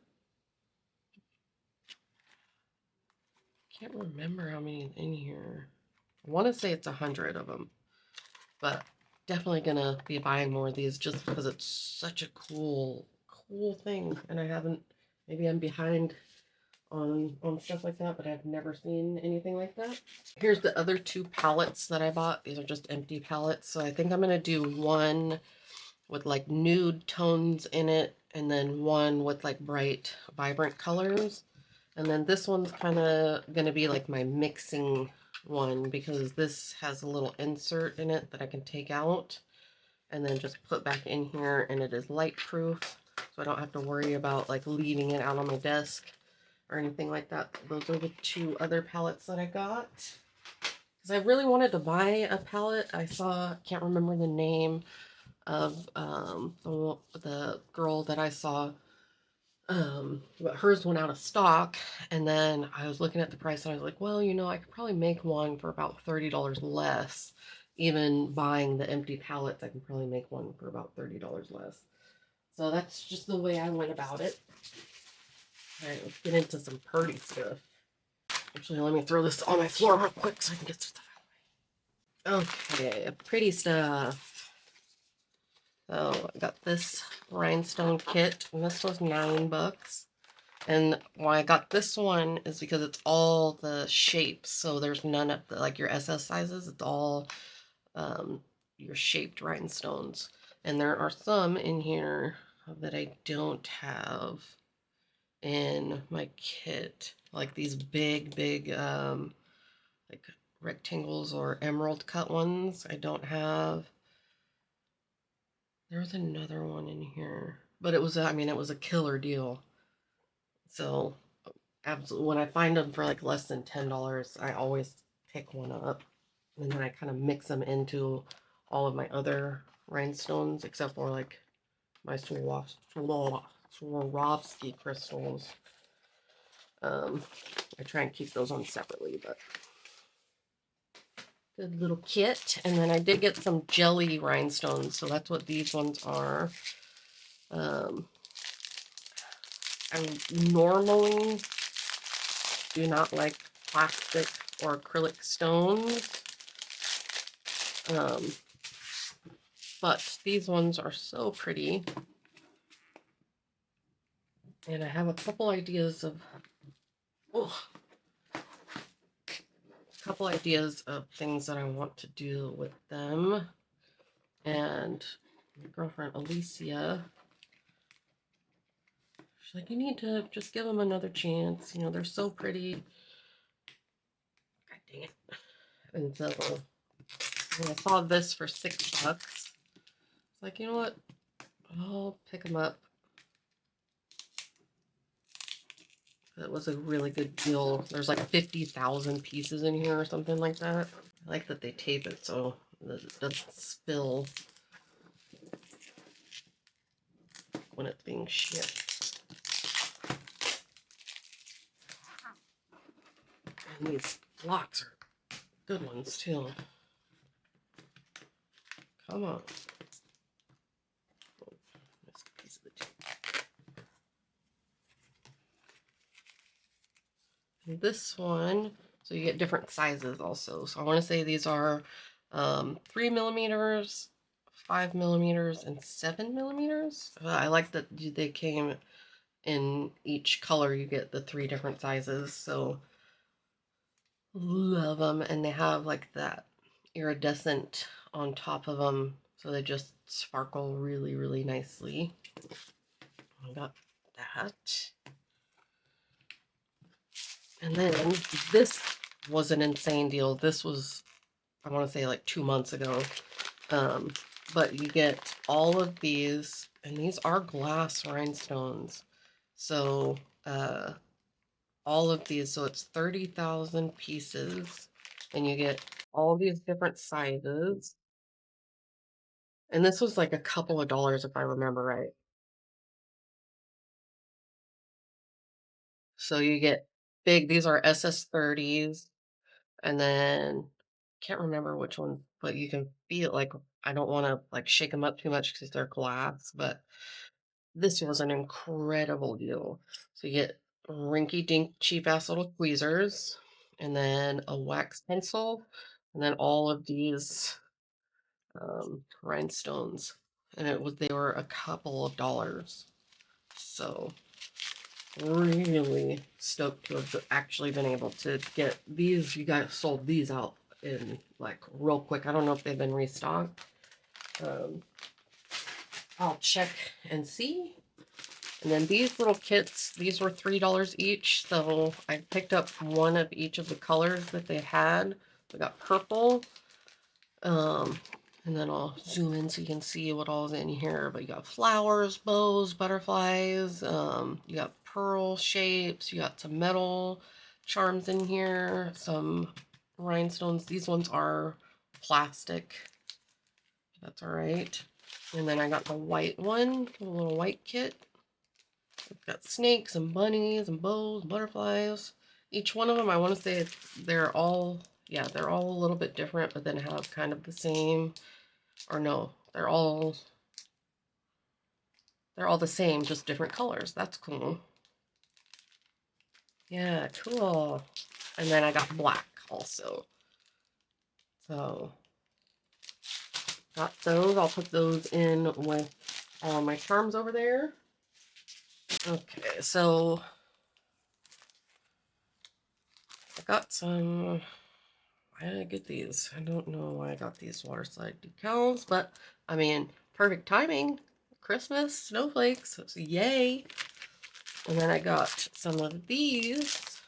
Can't remember how many in here. I want to say it's 100 of them, but definitely gonna be buying more of these just because it's such a cool thing. And I haven't, maybe I'm behind on stuff like that, but I've never seen anything like that. Here's the other two palettes that I bought. These are just empty palettes. So I think I'm gonna do one with like nude tones in it, and then one with like bright, vibrant colors. And then this one's kind of gonna be like my mixing one, because this has a little insert in it that I can take out and then just put back in here, and it is light proof, so I don't have to worry about like leaving it out on my desk or anything like that. Those are the two other palettes that I got. Because I really wanted to buy a palette. I saw, can't remember the name of the girl that I saw, but hers went out of stock. And then I was looking at the price and I was like, well, you know, I could probably make one for about $30 less. Even buying the empty palettes, I can probably make one for about $30 less. So that's just the way I went about it. All right, let's get into some pretty stuff. Actually, let me throw this on my floor real quick so I can get stuff out of the way. Okay, pretty stuff. So I got this rhinestone kit, and this was $9. And why I got this one is because it's all the shapes. So there's none of the, like your SS sizes. It's all your shaped rhinestones. And there are some in here that I don't have in my kit. Like these big, like rectangles or emerald cut ones I don't have. There was another one in here, but it was, I mean, it was a killer deal. So absolutely, when I find them for like less than $10, I always pick one up. And then I kind of mix them into all of my other rhinestones, except for like my Swarovski crystals. I try and keep those on separately, but good little kit. And then I did get some jelly rhinestones, so that's what these ones are. I normally do not like plastic or acrylic stones, but these ones are so pretty. And I have a couple ideas of, things that I want to do with them. And my girlfriend Alicia, she's like, you need to just give them another chance. You know, they're so pretty. God dang it. And so And I saw this for $6. It's like, you know what? I'll pick them up. That was a really good deal. There's like 50,000 pieces in here or something like that. I like that they tape it so that it doesn't spill when it's being shipped. And these blocks are good ones too. Come on. Oh, that's a piece of the tape. And this one, so you get different sizes also. So I want to say these are 3 millimeters, 5 millimeters, and 7 millimeters. I like that they came in each color. You get the 3 different sizes. So love them. And they have like that iridescent on top of them. So they just sparkle really, really nicely. I got that. And then this was an insane deal. This was, I want to say like 2 months ago. But you get all of these, and these are glass rhinestones. So, all of these, so it's 30,000 pieces, and you get all these different sizes. And this was like a couple of dollars if I remember right. So you get big, these are SS30s, and then can't remember which one, but you can feel like I don't want to like shake them up too much because they're glass, but this was an incredible deal. So you get rinky dink cheap ass little tweezers, and then a wax pencil, and then all of these rhinestones. And they were a couple of dollars. So really stoked to have actually been able to get these. You guys sold these out in like real quick. I don't know if they've been restocked. Um, I'll check and see. And then these little kits, these were $3 each. So I picked up one of each of the colors that they had. We got purple. And then I'll zoom in so you can see what all is in here. But you got flowers, bows, butterflies. You got pearl shapes. You got some metal charms in here. Some rhinestones. These ones are plastic. That's all right. And then I got the white one, the little white kit. We've got snakes and bunnies and bows, butterflies. Each one of them, I want to say they're all, yeah, they're all a little bit different, but then have kind of the same, or no, they're all the same, just different colors. That's cool. Yeah, cool. And then I got black also. So got those. I'll put those in with my charms over there. Okay, so I got some. Why did I get these? I don't know why I got these water slide decals, but I mean, perfect timing. Christmas, snowflakes, so yay. And then I got some of these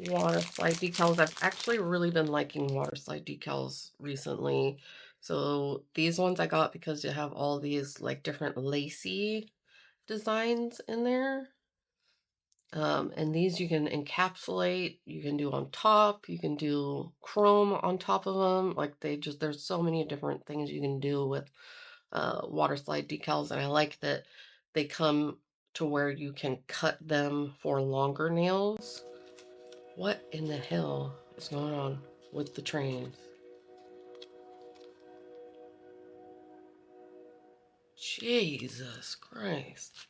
water slide decals. I've actually really been liking water slide decals recently. So these ones I got because you have all these like different lacy designs in there. And these you can encapsulate, you can do on top, you can do chrome on top of them. Like there's so many different things you can do with water slide decals. And I like that they come to where you can cut them for longer nails. What in the hell is going on with the trains? Jesus Christ.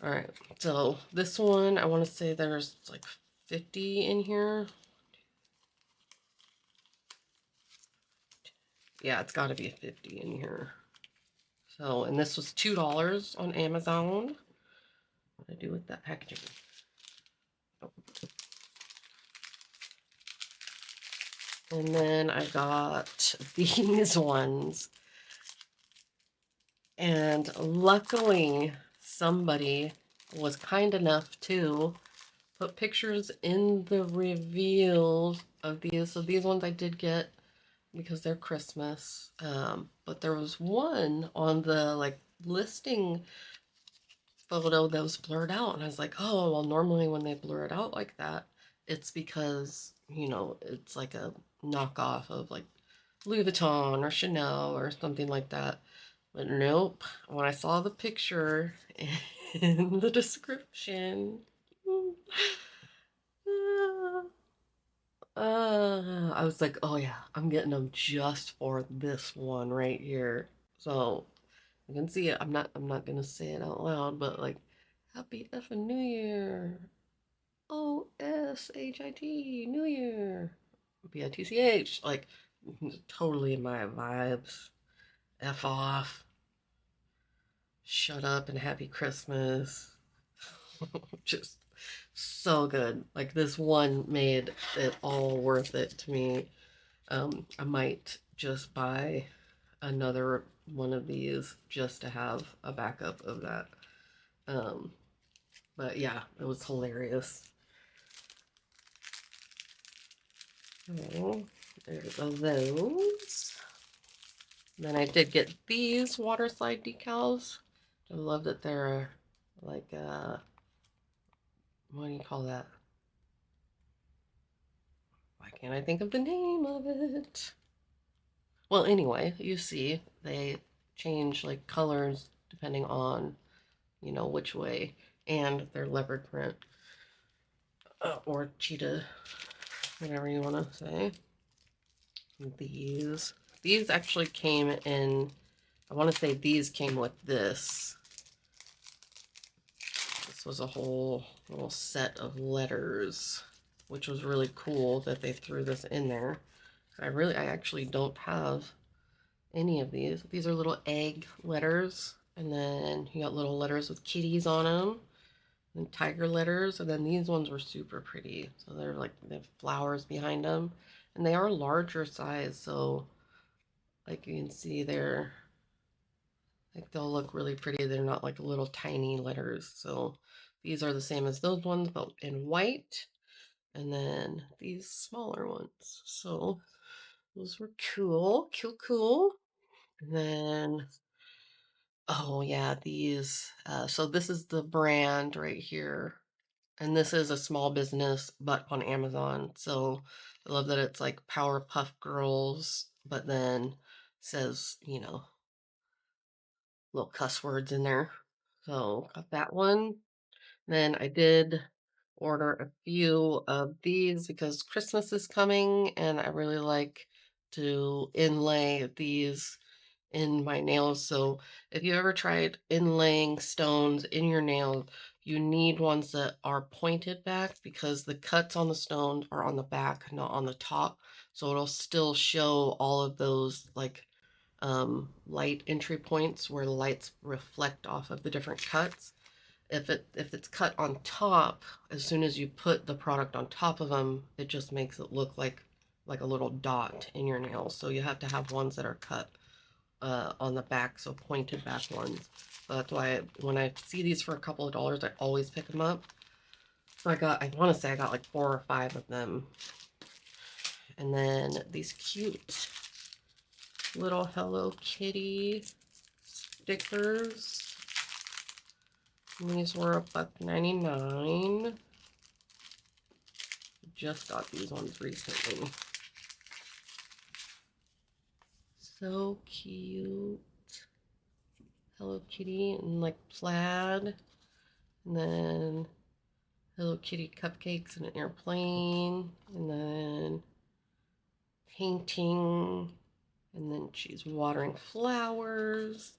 All right, so this one, I want to say there's like 50 in here. Yeah, it's got to be a 50 in here. So, and this was $2 on Amazon. What do I do with that packaging? Oh. And then I got these ones. And luckily, somebody was kind enough to put pictures in the reveals of these. So these ones I did get because they're Christmas. But there was one on the like listing photo that was blurred out, and I was like, oh, well, normally when they blur it out like that, it's because, you know, it's like a knockoff of like Louis Vuitton or Chanel or something like that. But nope, when I saw the picture in the description, I was like, oh yeah, I'm getting them just for this one right here. So you can see it. I'm not gonna say it out loud, but like, Happy effing New Year. OSHIT, New Year. BITCH. Like, totally in my vibes. F off. Shut up and happy Christmas. Just so good. Like, this one made it all worth it to me. I might just buy another one of these just to have a backup of that. Um, but yeah, it was hilarious. Oh, there's those. Then I did get these water slide decals. I love that they're like, what do you call that? Why can't I think of the name of it? Well, anyway, you see, they change like colors depending on, you know, which way, and they're leopard print or cheetah, whatever you want to say. These actually came in, I want to say these came with this. This was a whole little set of letters, which was really cool that they threw this in there. I actually don't have any of these. These are little egg letters, and then you got little letters with kitties on them, and tiger letters, and then these ones were super pretty. So they're like, they have flowers behind them, and they are larger size, so like you can see they're like they'll look really pretty. They're not like little tiny letters. So these are the same as those ones, but in white. And then these smaller ones. So those were cool, cool, cool. And then, oh yeah, these. So this is the brand right here. And this is a small business, but on Amazon. So I love that it's like Powerpuff Girls, but then says, you know, little cuss words in there. So got that one. Then I did order a few of these because Christmas is coming and I really like to inlay these in my nails. So if you ever tried inlaying stones in your nails, you need ones that are pointed back because the cuts on the stones are on the back, not on the top. So it'll still show all of those like light entry points where the lights reflect off of the different cuts. If it's cut on top, as soon as you put the product on top of them, it just makes it look like a little dot in your nails. So you have to have ones that are cut on the back, so pointed back ones. So that's why when I see these for a couple of dollars, I always pick them up. So I want to say I got like 4 or 5 of them. And then these cute little Hello Kitty stickers. And these were $1.99. Just got these ones recently. So cute. Hello Kitty and like plaid. And then Hello Kitty cupcakes in an airplane. And then painting. And then she's watering flowers.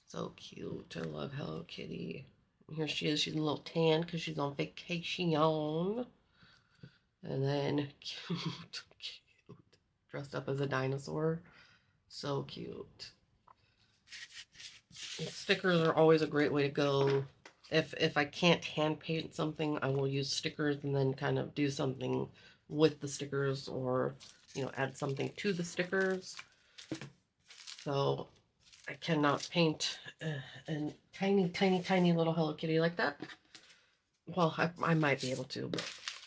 So cute. I love Hello Kitty. Here she is. She's a little tan because she's on vacation. And then cute, cute. Dressed up as a dinosaur. So cute. Stickers are always a great way to go. If I can't hand paint something, I will use stickers and then kind of do something with the stickers or, you know, add something to the stickers. So I cannot paint a tiny, tiny, tiny little Hello Kitty like that. Well, I might be able to, but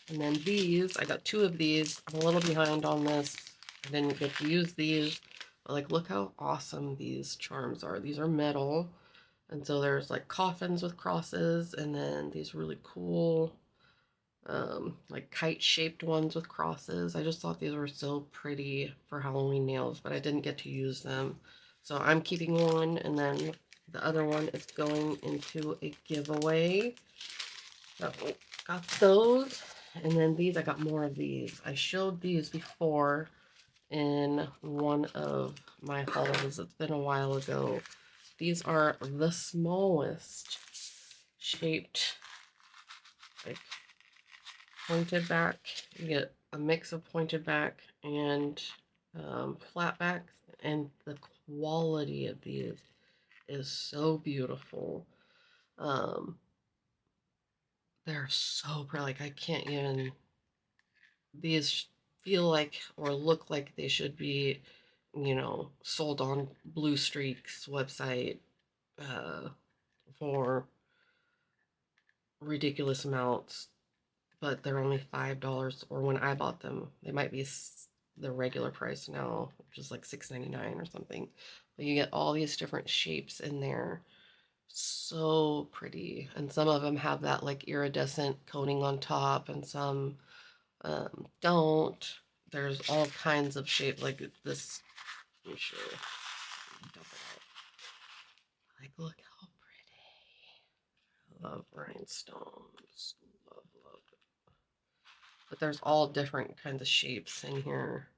And then these, I got 2 of these. I'm a little behind on this. I didn't get to use these. But like, look how awesome these charms are. These are metal. And so there's like coffins with crosses, and then these really cool like kite shaped ones with crosses. I just thought these were so pretty for Halloween nails, but I didn't get to use them. So I'm keeping one, and then the other one is going into a giveaway. So got those. And then these, I got more of these. I showed these before in one of my hauls. It's been a while ago. These are the smallest shaped, like pointed back. You get a mix of pointed back and flat backs, and the quality of these is so beautiful. Um, they're so pretty. Like, I can't even. These feel like or look like they should be, sold on Blue Streak's website uh, for ridiculous amounts, but they're only $5. Or when I bought them, they might be the regular price now, which is like $6.99 or something. But you get all these different shapes in there. So pretty. And some of them have that like iridescent coating on top, and some don't. There's all kinds of shapes like this. Let me show you. Dump it out. Like, look how pretty. Love rhinestones. Love, love. But there's all different kinds of shapes in here.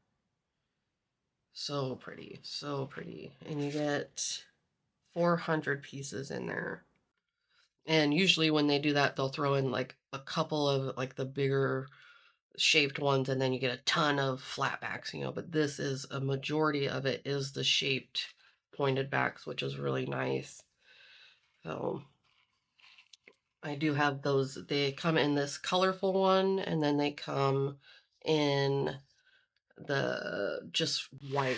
So pretty, so pretty. And you get 400 pieces in there. And usually when they do that, they'll throw in like a couple of like the bigger shaped ones, and then you get a ton of flat backs, but this is a majority of it is the shaped pointed backs, which is really nice. So I do have those. They come in this colorful one, and then they come in the just white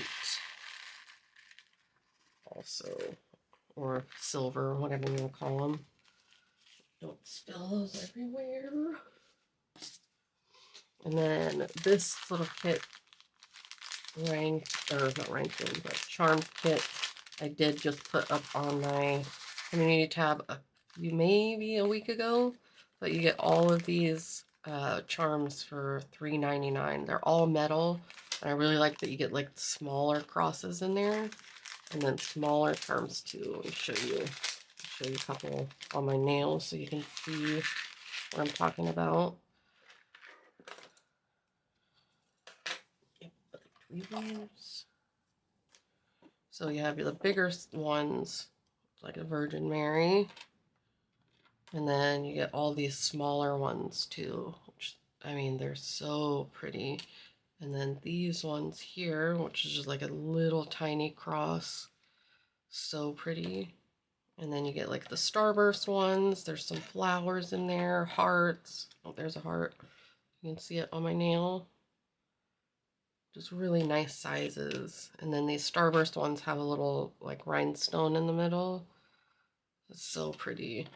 also, or silver, whatever you want to call them. Don't spill those everywhere. And then this little kit, not rhinestone, but charm kit, I did just put up on my community tab maybe a week ago. But you get all of these charms for $3.99. They're all metal. And I really like that you get like smaller crosses in there, and then smaller charms too. Let me show you. Show you a couple on my nails so you can see what I'm talking about. Tweezers. So you have the bigger ones, like a Virgin Mary, and then you get all these smaller ones too, which, I mean, they're so pretty. And then these ones here, which is just like a little tiny cross, so pretty. And then you get like the Starburst ones. There's some flowers in there, hearts. Oh, there's a heart. You can see it on my nail. Just really nice sizes. And then these Starburst ones have a little like rhinestone in the middle. It's so pretty.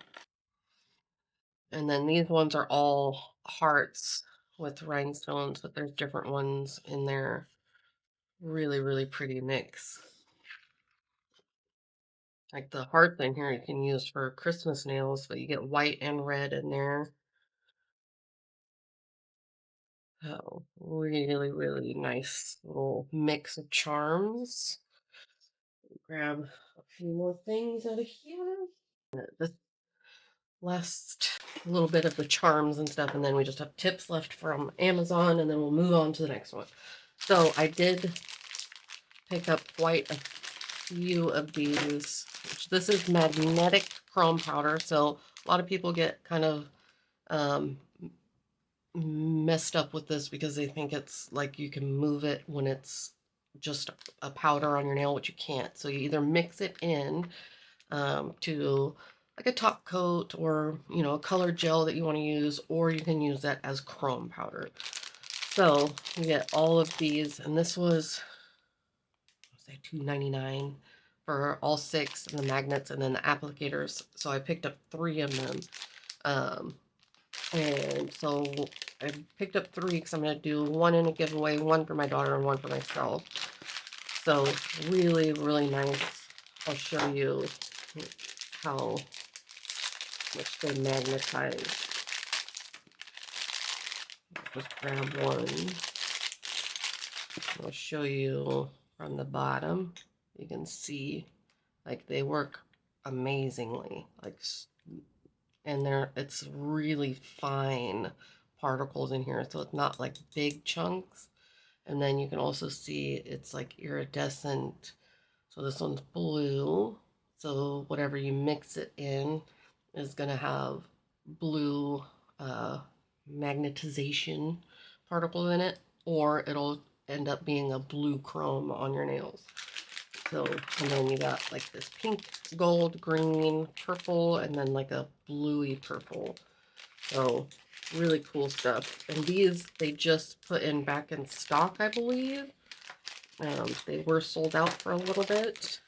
And then these ones are all hearts with rhinestones, but there's different ones in there. Really, really pretty mix. Like the hearts in here you can use for Christmas nails, but you get white and red in there. Oh, really, really nice little mix of charms. Grab a few more things out of here. This last little bit of the charms and stuff, and then we just have tips left from Amazon, and then we'll move on to the next one. So I did pick up quite a few of these. This is magnetic chrome powder, so a lot of people get kind of um, messed up with this because they think it's like you can move it when it's just a powder on your nail, which you can't. So you either mix it in to like a top coat, or a colored gel that you want to use, or you can use that as chrome powder. So you get all of these, and this was, say, $2.99 for all 6, and the magnets and then the applicators. So I picked up 3 of them. And so I picked up 3 because I'm going to do 1 in a giveaway, 1 for my daughter, and 1 for myself. So really, really nice. I'll show you how much they magnetize. Just grab one. I'll show you from the bottom. You can see like they work amazingly. Like, and it's really fine particles in here, so it's not like big chunks. And then you can also see it's like iridescent. So this one's blue. So whatever you mix it in is going to have blue magnetization particles in it, or it'll end up being a blue chrome on your nails. So, and then you got like this pink, gold, green, purple, and then like a bluey purple. So really cool stuff. And these, they just put in back in stock, I believe. They were sold out for a little bit.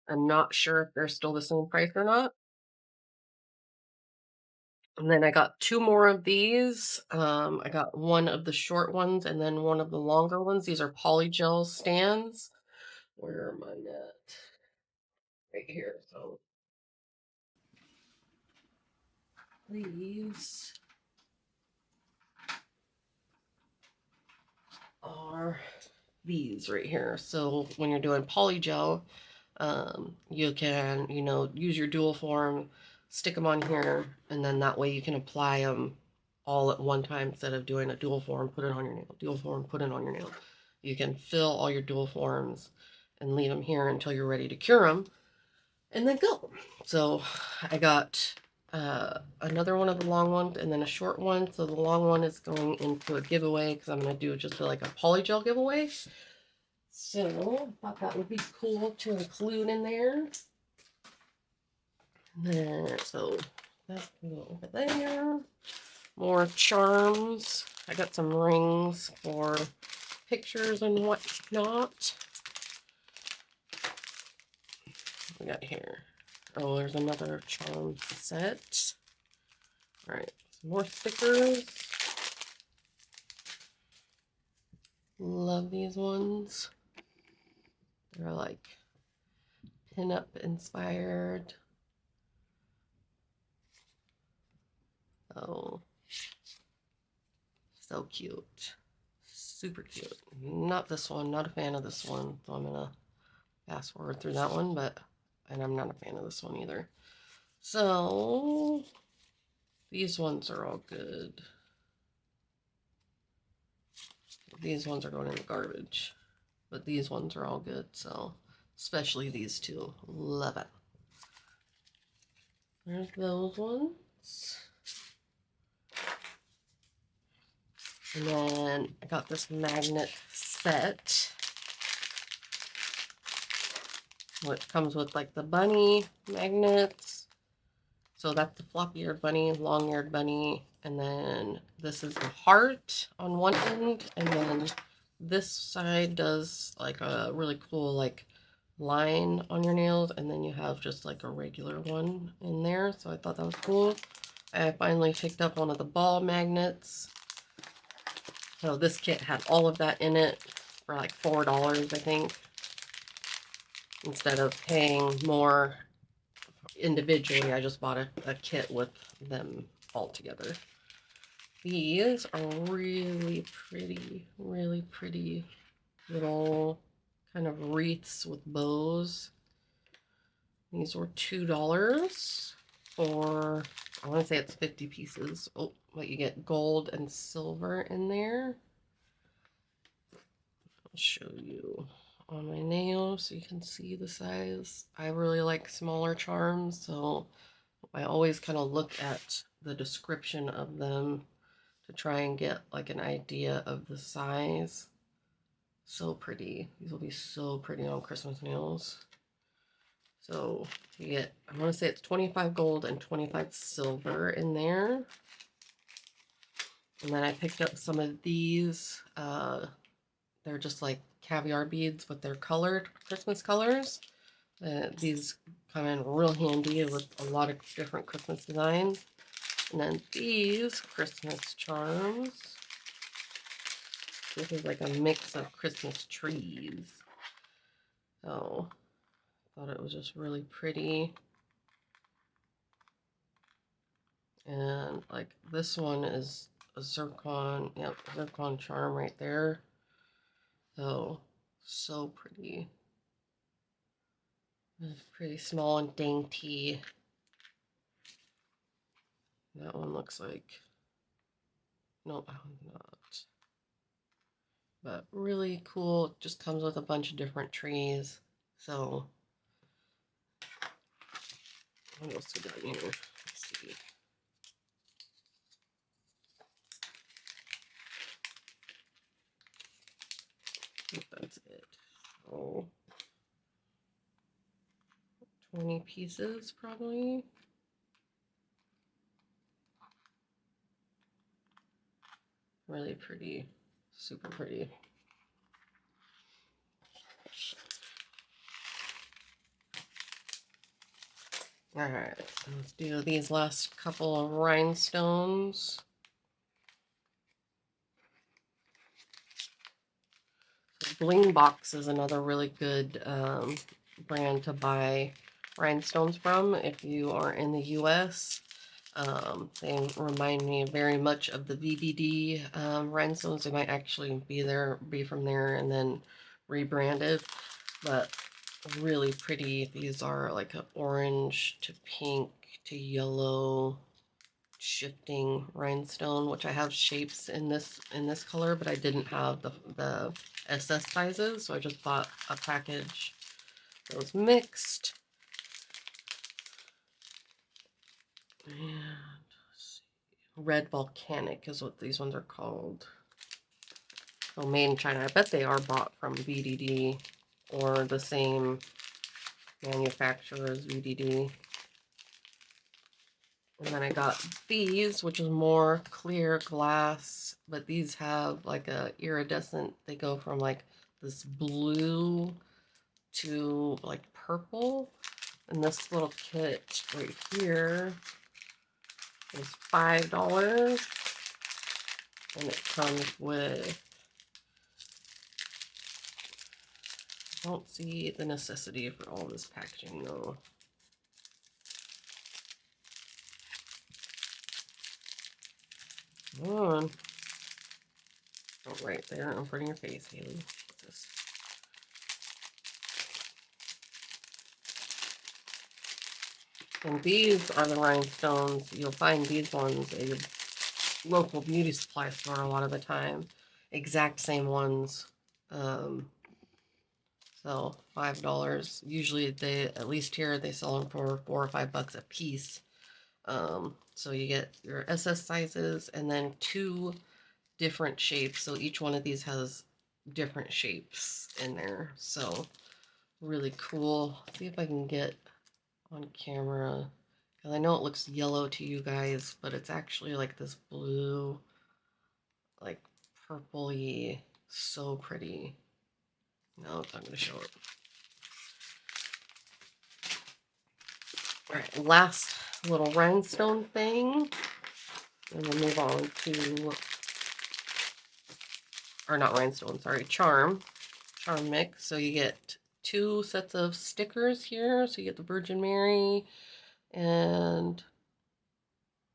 I'm not sure if they're still the same price or not. And then I got 2 more of these. I got one of the short ones and then one of the longer ones. These are polygel stands. Where am I at? Right here. So these are these right here. So when you're doing polygel, you can, use your dual form, stick them on here, and then that way you can apply them all at one time instead of doing a dual form, put it on your nail, dual form, put it on your nail. You can fill all your dual forms and leave them here until you're ready to cure them and then go. So I got another one of the long ones and then a short one. So the long one is going into a giveaway because I'm going to do just like a polygel giveaway. So I thought that would be cool to include in there. There, so that's over there. More charms. I got some rings for pictures and whatnot. What we got here? Oh, there's another charm set. All right, some more stickers. Love these ones. They're like pin-up inspired. Oh, so cute. Super cute. Not this one. Not a fan of this one. So I'm going to fast forward through that one. And I'm not a fan of this one either. So these ones are all good. These ones are going in the garbage. But these ones are all good. So especially these two. Love it. There's those ones. And then I got this magnet set, which comes with like the bunny magnets. So that's the floppy-eared bunny, long-eared bunny, and then this is the heart on one end, and then this side does like a really cool like line on your nails, and then you have just like a regular one in there. So I thought that was cool. I finally picked up one of the ball magnets. So this kit had all of that in it for like $4, I think, instead of paying more individually. I just bought a kit with them all together. These are really pretty little kind of wreaths with bows. These were $2 for, I want to say it's 50 pieces. Oh, but you get gold and silver in there. I'll show you on my nail so you can see the size. I really like smaller charms, so I always kind of look at the description of them to try and get like an idea of the size. So pretty. These will be so pretty on Christmas nails. So you get, I want to say it's 25 gold and 25 silver in there. And then I picked up some of these. They're just like caviar beads, but they're colored, Christmas colors. These come in real handy with a lot of different Christmas designs. And then these Christmas charms. This is like a mix of Christmas trees. So I thought it was just really pretty. And like this one is a zircon, yep, zircon charm right there. So pretty. It's pretty small and dainty. That one looks like, no, that one's not. But really cool. It just comes with a bunch of different trees. So, what else we got here? Let's see. I think that's it. Oh, 20 pieces probably. Really pretty. Super pretty. Alright, let's do these last couple of rhinestones. Bling Box is another really good brand to buy rhinestones from if you are in the US. They remind me very much of the VDD rhinestones. They might actually be from there and then rebranded, but really pretty. These are like an orange to pink to yellow shifting rhinestone, which I have shapes in this color, but I didn't have the SS sizes, so I just bought a package that was mixed. And let's see. Red Volcanic is what these ones are called. So made in China. I bet they are bought from VDD or the same manufacturer as VDD. And then I got these, which is more clear glass, but these have like a iridescent, they go from like this blue to like purple. And this little kit right here is $5. And it comes with, I don't see the necessity for all this packaging though. Come on. Oh, right there in front of your face, Haley. What's this? And these are the rhinestones. You'll find these ones at your local beauty supply store a lot of the time. Exact same ones. So $5. Usually they, at least here, they sell them for $4 or $5 a piece. So you get your SS sizes and then 2 different shapes. So each one of these has different shapes in there. So really cool. See if I can get on camera. Because I know it looks yellow to you guys, but it's actually like this blue, like purpley. So pretty. No, I'm going to show it. All right, last little rhinestone thing. And we'll move on to, or not rhinestone, sorry, charm mix. So you get 2 sets of stickers here. So you get the Virgin Mary and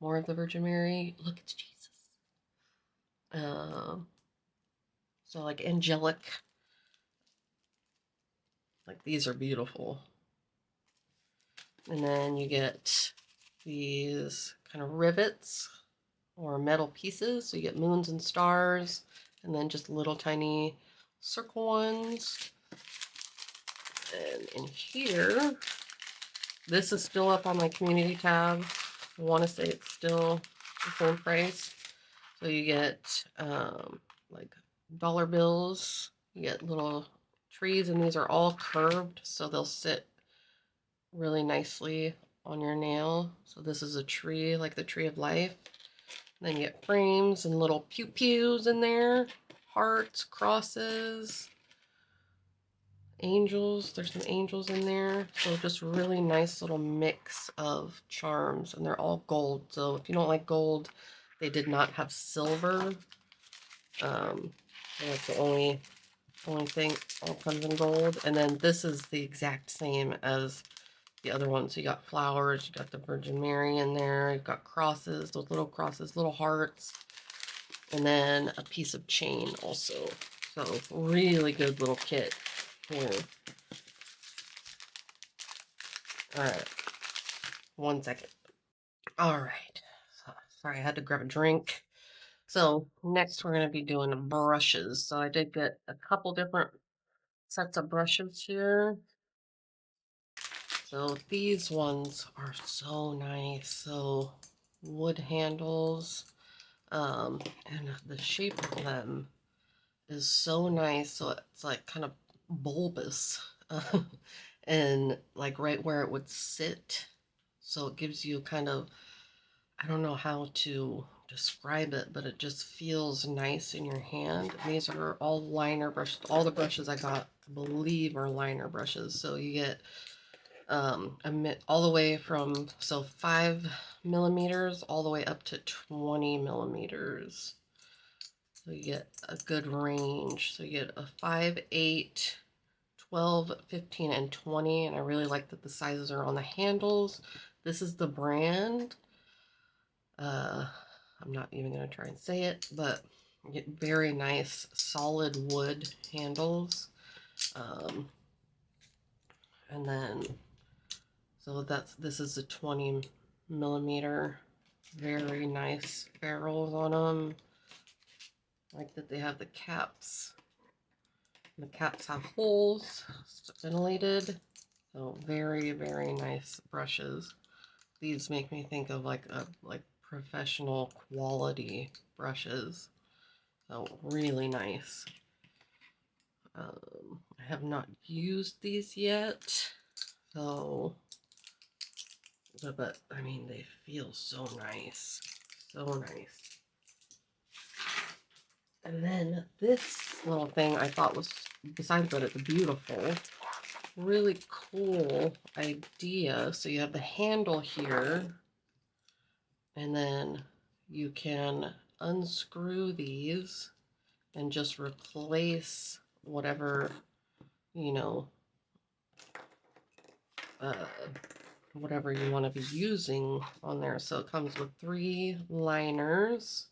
more of the Virgin Mary. Look, it's Jesus. So like angelic. Like these are beautiful. And then you get these kind of rivets or metal pieces. So you get moons and stars, and then just little tiny circle ones. And in here, this is still up on my community tab. I want to say it's still the same price. So you get like dollar bills. You get little trees, and these are all curved, so they'll sit really nicely on your nail. So this is a tree, like the tree of life. And then you get frames and little pew-pews in there, hearts, crosses. angels. There's some angels in there. So just really nice little mix of charms. And they're all gold. So if you don't like gold, they did not have silver. That's the only thing. All comes in gold. And then this is the exact same as the other one. So you got flowers, you got the Virgin Mary in there, you've got crosses, those little crosses, little hearts, and then a piece of chain also. So really good little kit here. All right, 1 second. All right. Sorry, I had to grab a drink. So next we're going to be doing brushes. So I did get a couple different sets of brushes here. So these ones are so nice. So wood handles, and the shape of them is so nice. So it's like kind of bulbous, and like right where it would sit. So it gives you kind of, I don't know how to describe it, but it just feels nice in your hand. These are all liner brushes. All the brushes I got, I believe, are liner brushes. So you get all the way from 5 millimeters all the way up to 20 millimeters. So you get a good range. So you get a 5, 8, 12, 15, and 20. And I really like that the sizes are on the handles. This is the brand. I'm not even going to try and say it, but you get very nice solid wood handles. And then, so this is a 20 millimeter. Very nice ferrules on them. I like that they have the caps. The caps have holes, ventilated. So very, very nice brushes. These make me think of like professional quality brushes. So really nice. I have not used these yet. So, but I mean, they feel so nice. So nice. And then this little thing I thought was, besides that it's beautiful, really cool idea. So you have the handle here, and then you can unscrew these and just replace whatever, you know, uh, whatever you want to be using on there. So it comes with 3 liners,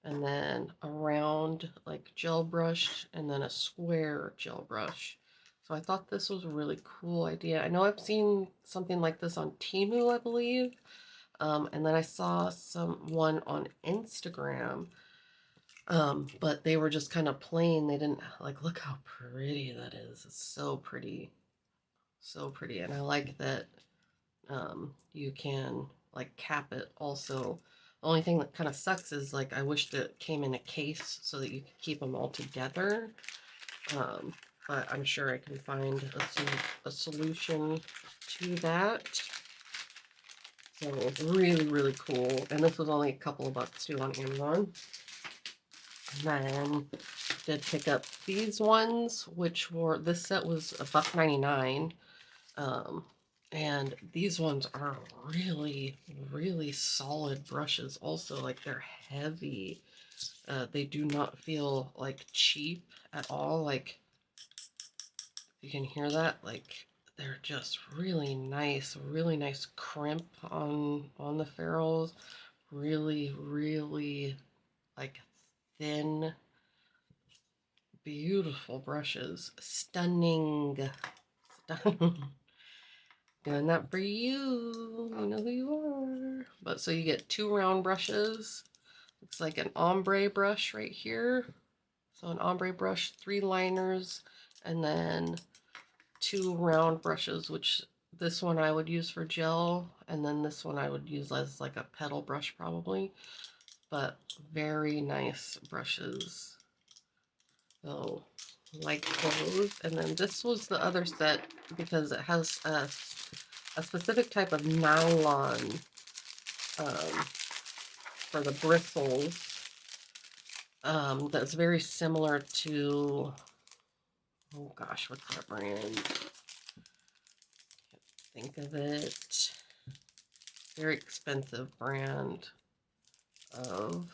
and then a round like gel brush, and then a square gel brush. So I thought this was a really cool idea. I know I've seen something like this on Temu, I believe. And then I saw one on Instagram, but they were just kind of plain. They didn't, like, look how pretty that is. It's so pretty. So pretty. And I like that you can like cap it also. The only thing that kind of sucks is like I wish that it came in a case so that you could keep them all together. Um, but I'm sure I can find a solution to that. So really, really cool. And this was only a couple of bucks too on Amazon. And then did pick up these ones, which were, this set was $1.99. And these ones are really, really solid brushes. Also, like they're heavy. They do not feel like cheap at all. Like you can hear that. Like they're just really nice crimp on the ferrules. Really, really like thin, beautiful brushes. Stunning. Stunning. Doing that for you. You know who you are. But so you get 2 round brushes. It's like an ombre brush right here. So an ombre brush, 3 liners, and then 2 round brushes, which this one I would use for gel, and then this one I would use as like a petal brush probably. But very nice brushes. So like those. And then this was the other set because it has a specific type of nylon for the bristles that's very similar to Oh gosh, what's that brand? Can't think of it. Very expensive brand of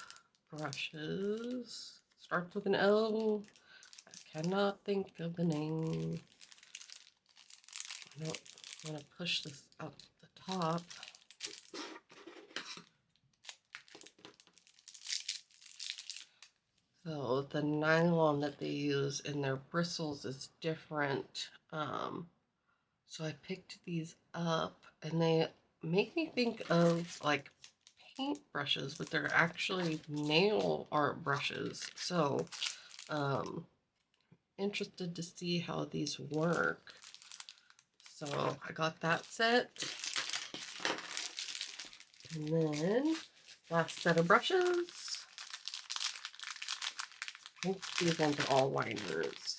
brushes. Starts with an L. I cannot think of the name. I don't want to push this out the top. So the nylon that they use in their bristles is different. So I picked these up and they make me think of like paint brushes, but they're actually nail art brushes. So interested to see how these work. So I got that set. And then last set of brushes. I think these ones are all liners.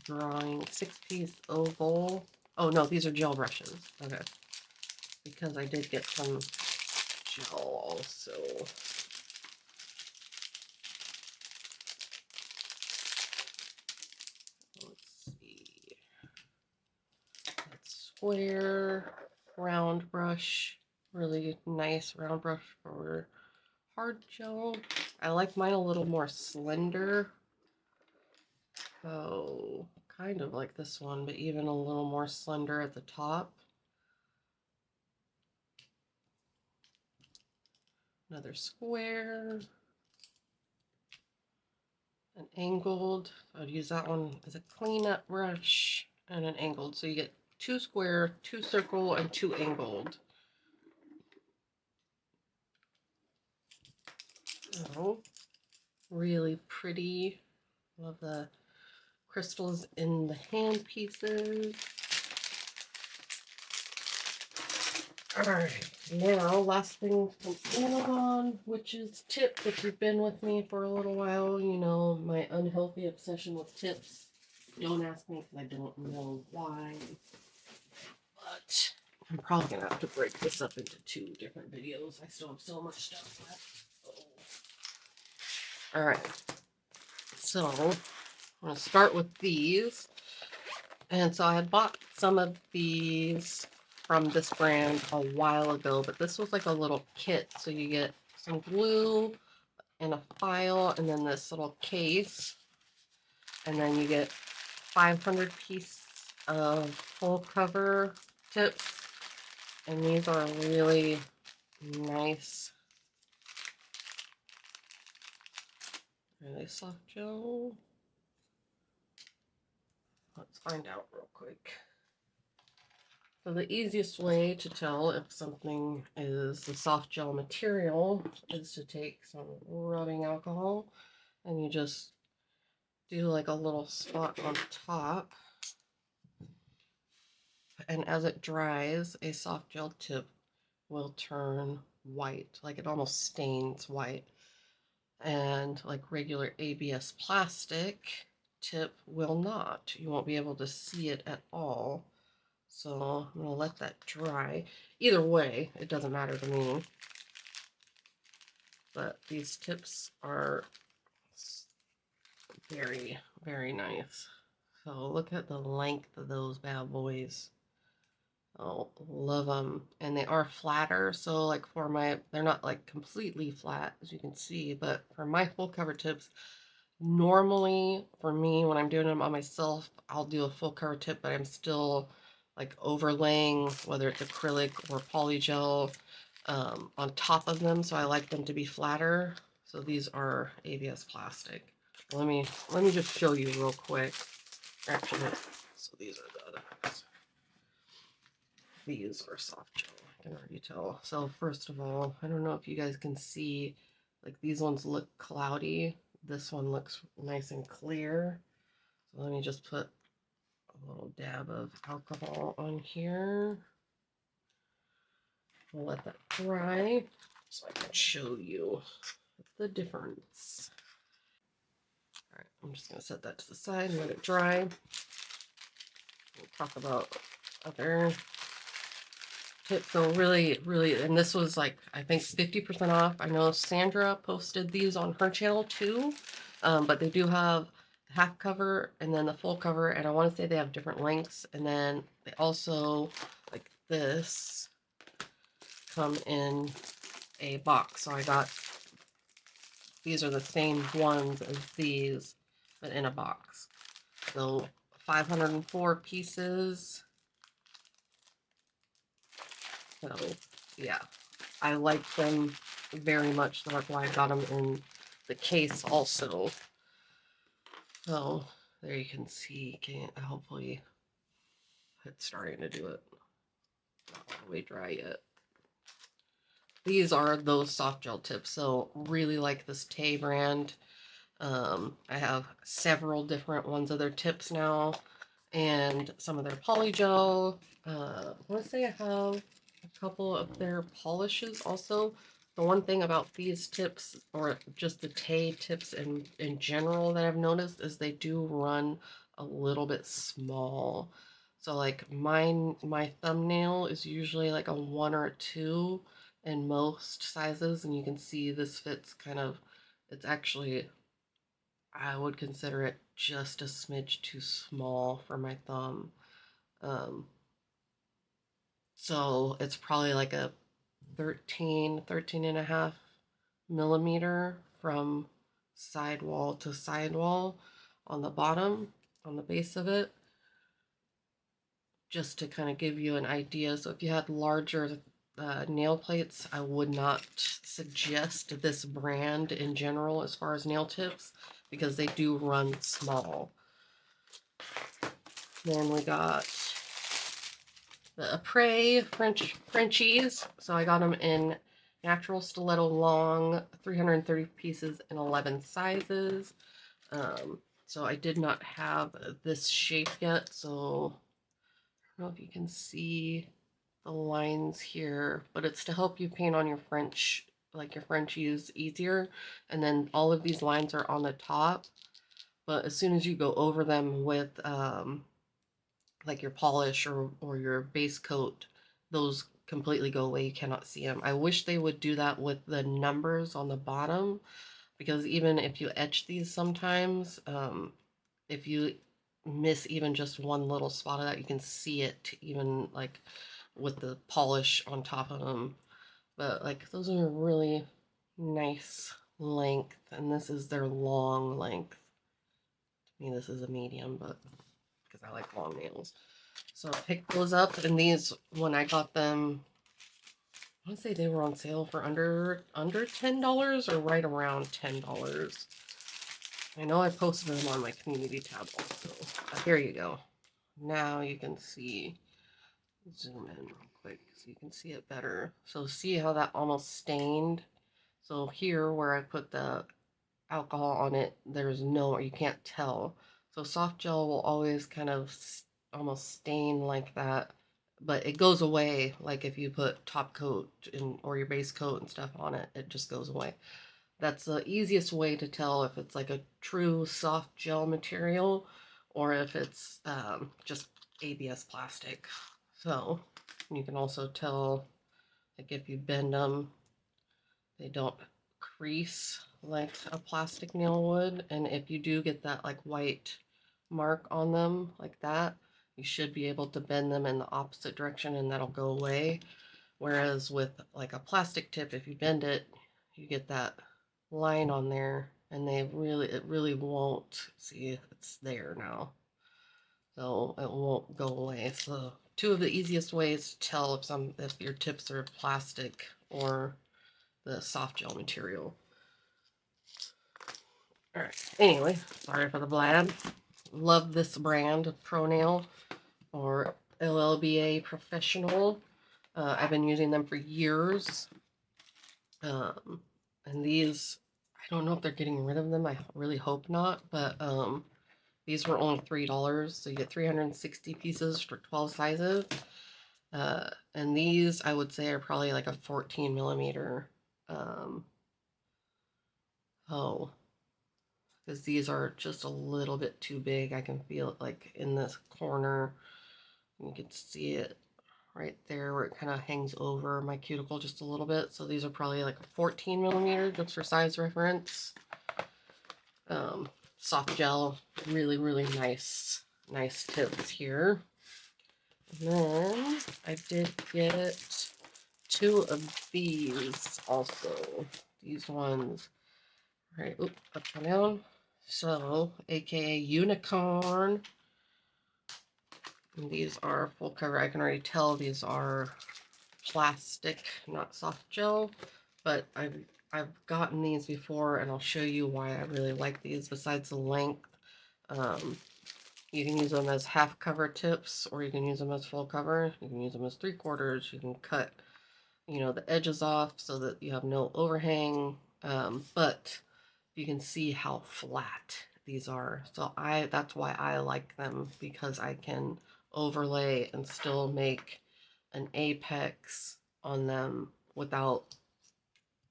Drawing 6-piece oval. Oh no, these are gel brushes. Okay. Because I did get some gel also. Let's see. That's square, round brush. Really nice round brush for hard gel. I like mine a little more slender. So kind of like this one, but even a little more slender at the top. Another square. An angled. I'd use that one as a cleanup brush and an angled. So you get 2 square, 2 circle, and 2 angled. Oh, really pretty. Love the crystals in the hand pieces. Alright, now last thing from Amazon, which is tip. If you've been with me for a little while, you know my unhealthy obsession with tips. Don't ask me because I don't know why. But I'm probably going to have to break this up into 2 different videos. I still have so much stuff left. Oh. Alright, so I'm going to start with these. And so I had bought some of these from this brand a while ago, but this was like a little kit. So you get some glue and a file and then this little case. And then you get 500 pieces of full cover tips. And these are really nice. Really soft gel. Let's find out real quick. So the easiest way to tell if something is the soft gel material is to take some rubbing alcohol and you just do like a little spot on top. And as it dries, a soft gel tip will turn white, like it almost stains white. And like regular ABS plastic tip will not. You won't be able to see it at all. So I'm going to let that dry. Either way, it doesn't matter to me. But these tips are very, very nice. So look at the length of those bad boys. Oh, love them. And they are flatter. So like for my, they're not like completely flat as you can see, but for my full cover tips, normally for me when I'm doing them on myself, I'll do a full cover tip, but I'm still like overlaying, whether it's acrylic or polygel on top of them. So I like them to be flatter. So these are ABS plastic. Let me just show you real quick. Actually, so these are the other ones. These are soft gel. I can already tell. So first of all, I don't know if you guys can see, like these ones look cloudy. This one looks nice and clear. So let me just put a little dab of alcohol on here. We'll let that dry so I can show you the difference. All right, I'm just going to set that to the side and let it dry. We'll talk about other tips. So really, and this was like, I think 50% off. I know Sandra posted these on her channel too, but they do have half cover and then the full cover, and I want to say they have different lengths, and then they also, like this, come in a box. So I got, these are the same ones as these, but in a box. So 504 pieces. So yeah, I like them very much. So that's why I got them in the case also. So there you can see, hopefully it's starting to do it. Not all the way dry yet. These are those soft gel tips. So really like this Tay brand. I have several different ones of their tips now, and some of their polygel. I want to say I have a couple of their polishes also. The one thing about these tips, or just the Tay tips in general that I've noticed, is they do run a little bit small. So like my thumbnail is usually like a 1 or a 2 in most sizes, and you can see this fits kind of, it's actually, I would consider it just a smidge too small for my thumb. Um, so it's probably like a 13 and a half millimeter from sidewall to sidewall on the bottom, on the base of it, just to kind of give you an idea. So if you had larger nail plates, I would not suggest this brand in general as far as nail tips, because they do run small. Then we got the Apres Frenchies. So I got them in natural stiletto long, 330 pieces in 11 sizes. So I did not have this shape yet, so I don't know if you can see the lines here, but it's to help you paint on your French, like your Frenchies, easier. And then all of these lines are on the top, but as soon as you go over them with like your polish or your base coat, those completely go away. You cannot see them. I wish they would do that with the numbers on the bottom, because even if you etch these sometimes, if you miss even just one little spot of that, you can see it even like with the polish on top of them. But like those are really nice length, and this is their long length. To me, this is a medium, but because I like long nails. So I picked those up, and these, when I got them, I want to say they were on sale for under $10 or right around $10. I know I posted them on my community tab also. Here you go. Now you can see, zoom in real quick so you can see it better. So see how that almost stained? So here where I put the alcohol on it, there's no, you can't tell. So soft gel will always kind of almost stain like that, but it goes away. Like if you put top coat in, or your base coat and stuff on it, it just goes away. That's the easiest way to tell if it's like a true soft gel material or if it's just ABS plastic. So you can also tell, like if you bend them, they don't crease like a plastic nail would. And if you do get that like white mark on them like that, you should be able to bend them in the opposite direction and that'll go away. Whereas with like a plastic tip, if you bend it, you get that line on there, and it really won't, see, it's there now. So it won't go away. So two of the easiest ways to tell if your tips are plastic or the soft gel material. All right. Anyway, sorry for the blab. Love this brand of Pro Nail, or LLBA Professional. I've been using them for years. And these, I don't know if they're getting rid of them. I really hope not. But these were only $3, so you get 360 pieces for 12 sizes. And these, I would say, are probably like a 14 millimeter. Oh, because these are just a little bit too big. I can feel it like in this corner. You can see it right there where it kind of hangs over my cuticle just a little bit. So these are probably like a 14 millimeter, just for size reference. soft gel. Really, really nice tips here. And then I did get 2 of these also. These ones. Right, oop, up and down. So, aka unicorn. And these are full cover. I can already tell these are plastic, not soft gel, but I've gotten these before, and I'll show you why I really like these. Besides the length, you can use them as half cover tips, or you can use them as full cover. You can use them as 3/4. You can cut, you know, the edges off so that you have no overhang. But you can see how flat these are. So that's why I like them, because I can overlay and still make an apex on them without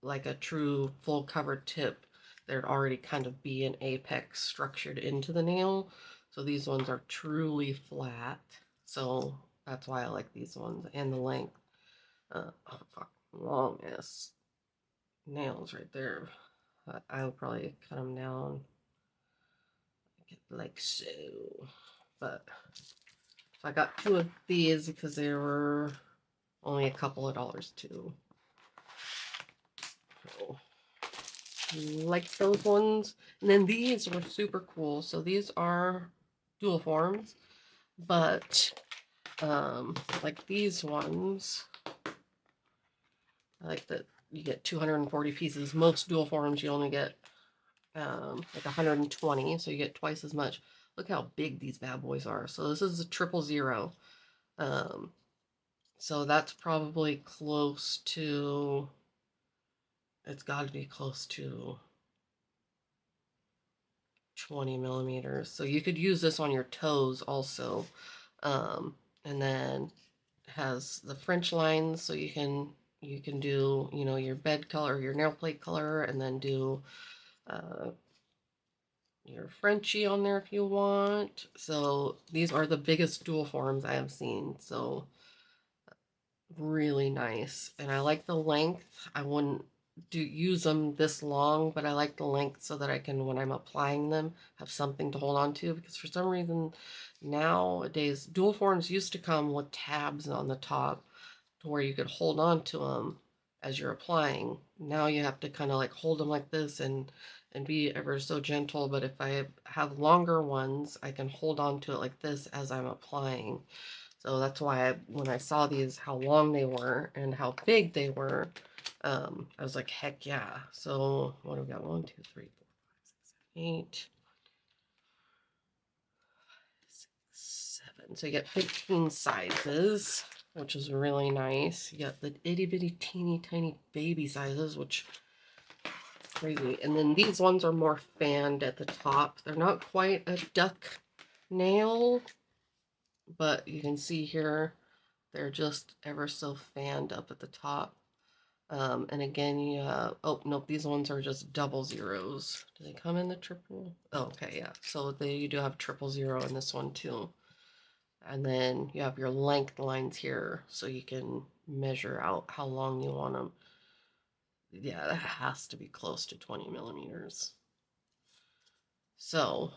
like a true full cover tip. There'd already kind of be an apex structured into the nail. So these ones are truly flat. So that's why I like these ones, and the length. Oh fuck, long ass nails right there. I'll probably cut them down like so. But so I got 2 of these because they were only a couple of dollars too. So, like those ones. And then these were super cool. So these are dual forms, but like these ones, I like that you get 240 pieces. Most dual forms you only get like 120, so you get twice as much. Look how big these bad boys are. So this is a 000. So that's probably close to, it's got to be close to 20 millimeters. So you could use this on your toes also. And then has the French lines, so you can do, you know, your bed color, your nail plate color, and then do your Frenchie on there if you want. So these are the biggest dual forms I have seen. So really nice. And I like the length. I wouldn't use them this long, but I like the length so that I can, when I'm applying them, have something to hold on to, because for some reason nowadays dual forms used to come with tabs on the top to where you could hold on to them as you're applying. Now you have to kind of like hold them like this and be ever so gentle. But if I have longer ones, I can hold on to it like this as I'm applying. So that's why when I saw these, how long they were and how big they were, I was like, heck yeah. So what do we got? 1, 2, 3, 4, 5, 6, 7, 8, 7. So you get 15 sizes, which is really nice. You got the itty bitty teeny tiny baby sizes, which is crazy. And then these ones are more fanned at the top. They're not quite a duck nail, but you can see here they're just ever so fanned up at the top. And again, you oh, nope, these ones are just 00s. Do they come in the triple? Oh, okay, yeah. So you do have 000 in this one too. And then you have your length lines here, so you can measure out how long you want them. Yeah, that has to be close to 20 millimeters. So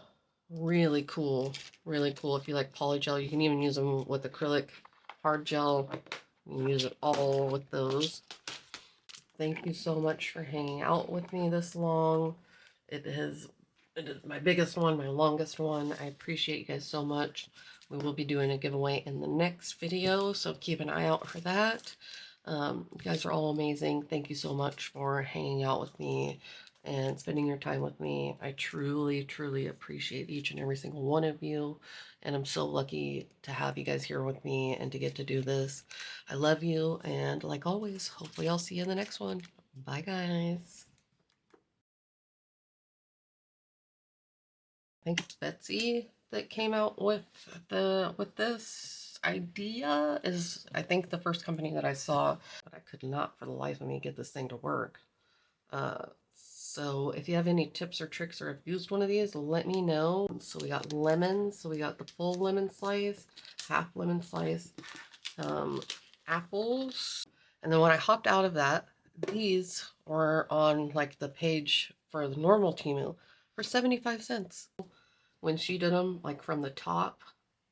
really cool, really cool. If you like polygel, you can even use them with acrylic hard gel. You can use it all with those. Thank you so much for hanging out with me this long. It is my biggest one, my longest one. I appreciate you guys so much. We will be doing a giveaway in the next video, so keep an eye out for that. You guys are all amazing. Thank you so much for hanging out with me and spending your time with me. I truly, truly appreciate each and every single one of you. And I'm so lucky to have you guys here with me and to get to do this. I love you. And like always, hopefully I'll see you in the next one. Bye, guys. I think it's Betsy that came out with this idea. Is I think the first company that I saw, but I could not for the life of me get this thing to work. So if you have any tips or tricks or have used one of these, let me know. So we got lemons. So we got the full lemon slice, half lemon slice, apples. And then when I hopped out of that, these were on like the page for the normal temu for 75 cents. When she did them, like from the top,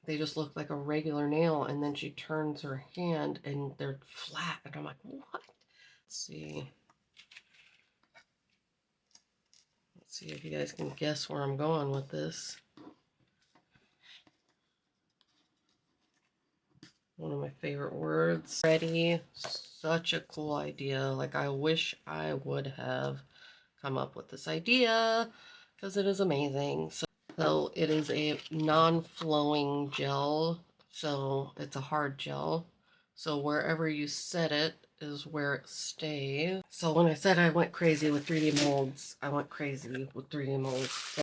they just look like a regular nail, and then she turns her hand and they're flat. And I'm like, what? Let's see. Let's see if you guys can guess where I'm going with this. One of my favorite words. Ready. Such a cool idea. Like, I wish I would have come up with this idea because it is amazing. So it is a non-flowing gel. So it's a hard gel. So wherever you set it is where it stays. So when I said I went crazy with 3D molds, I went crazy with 3D molds.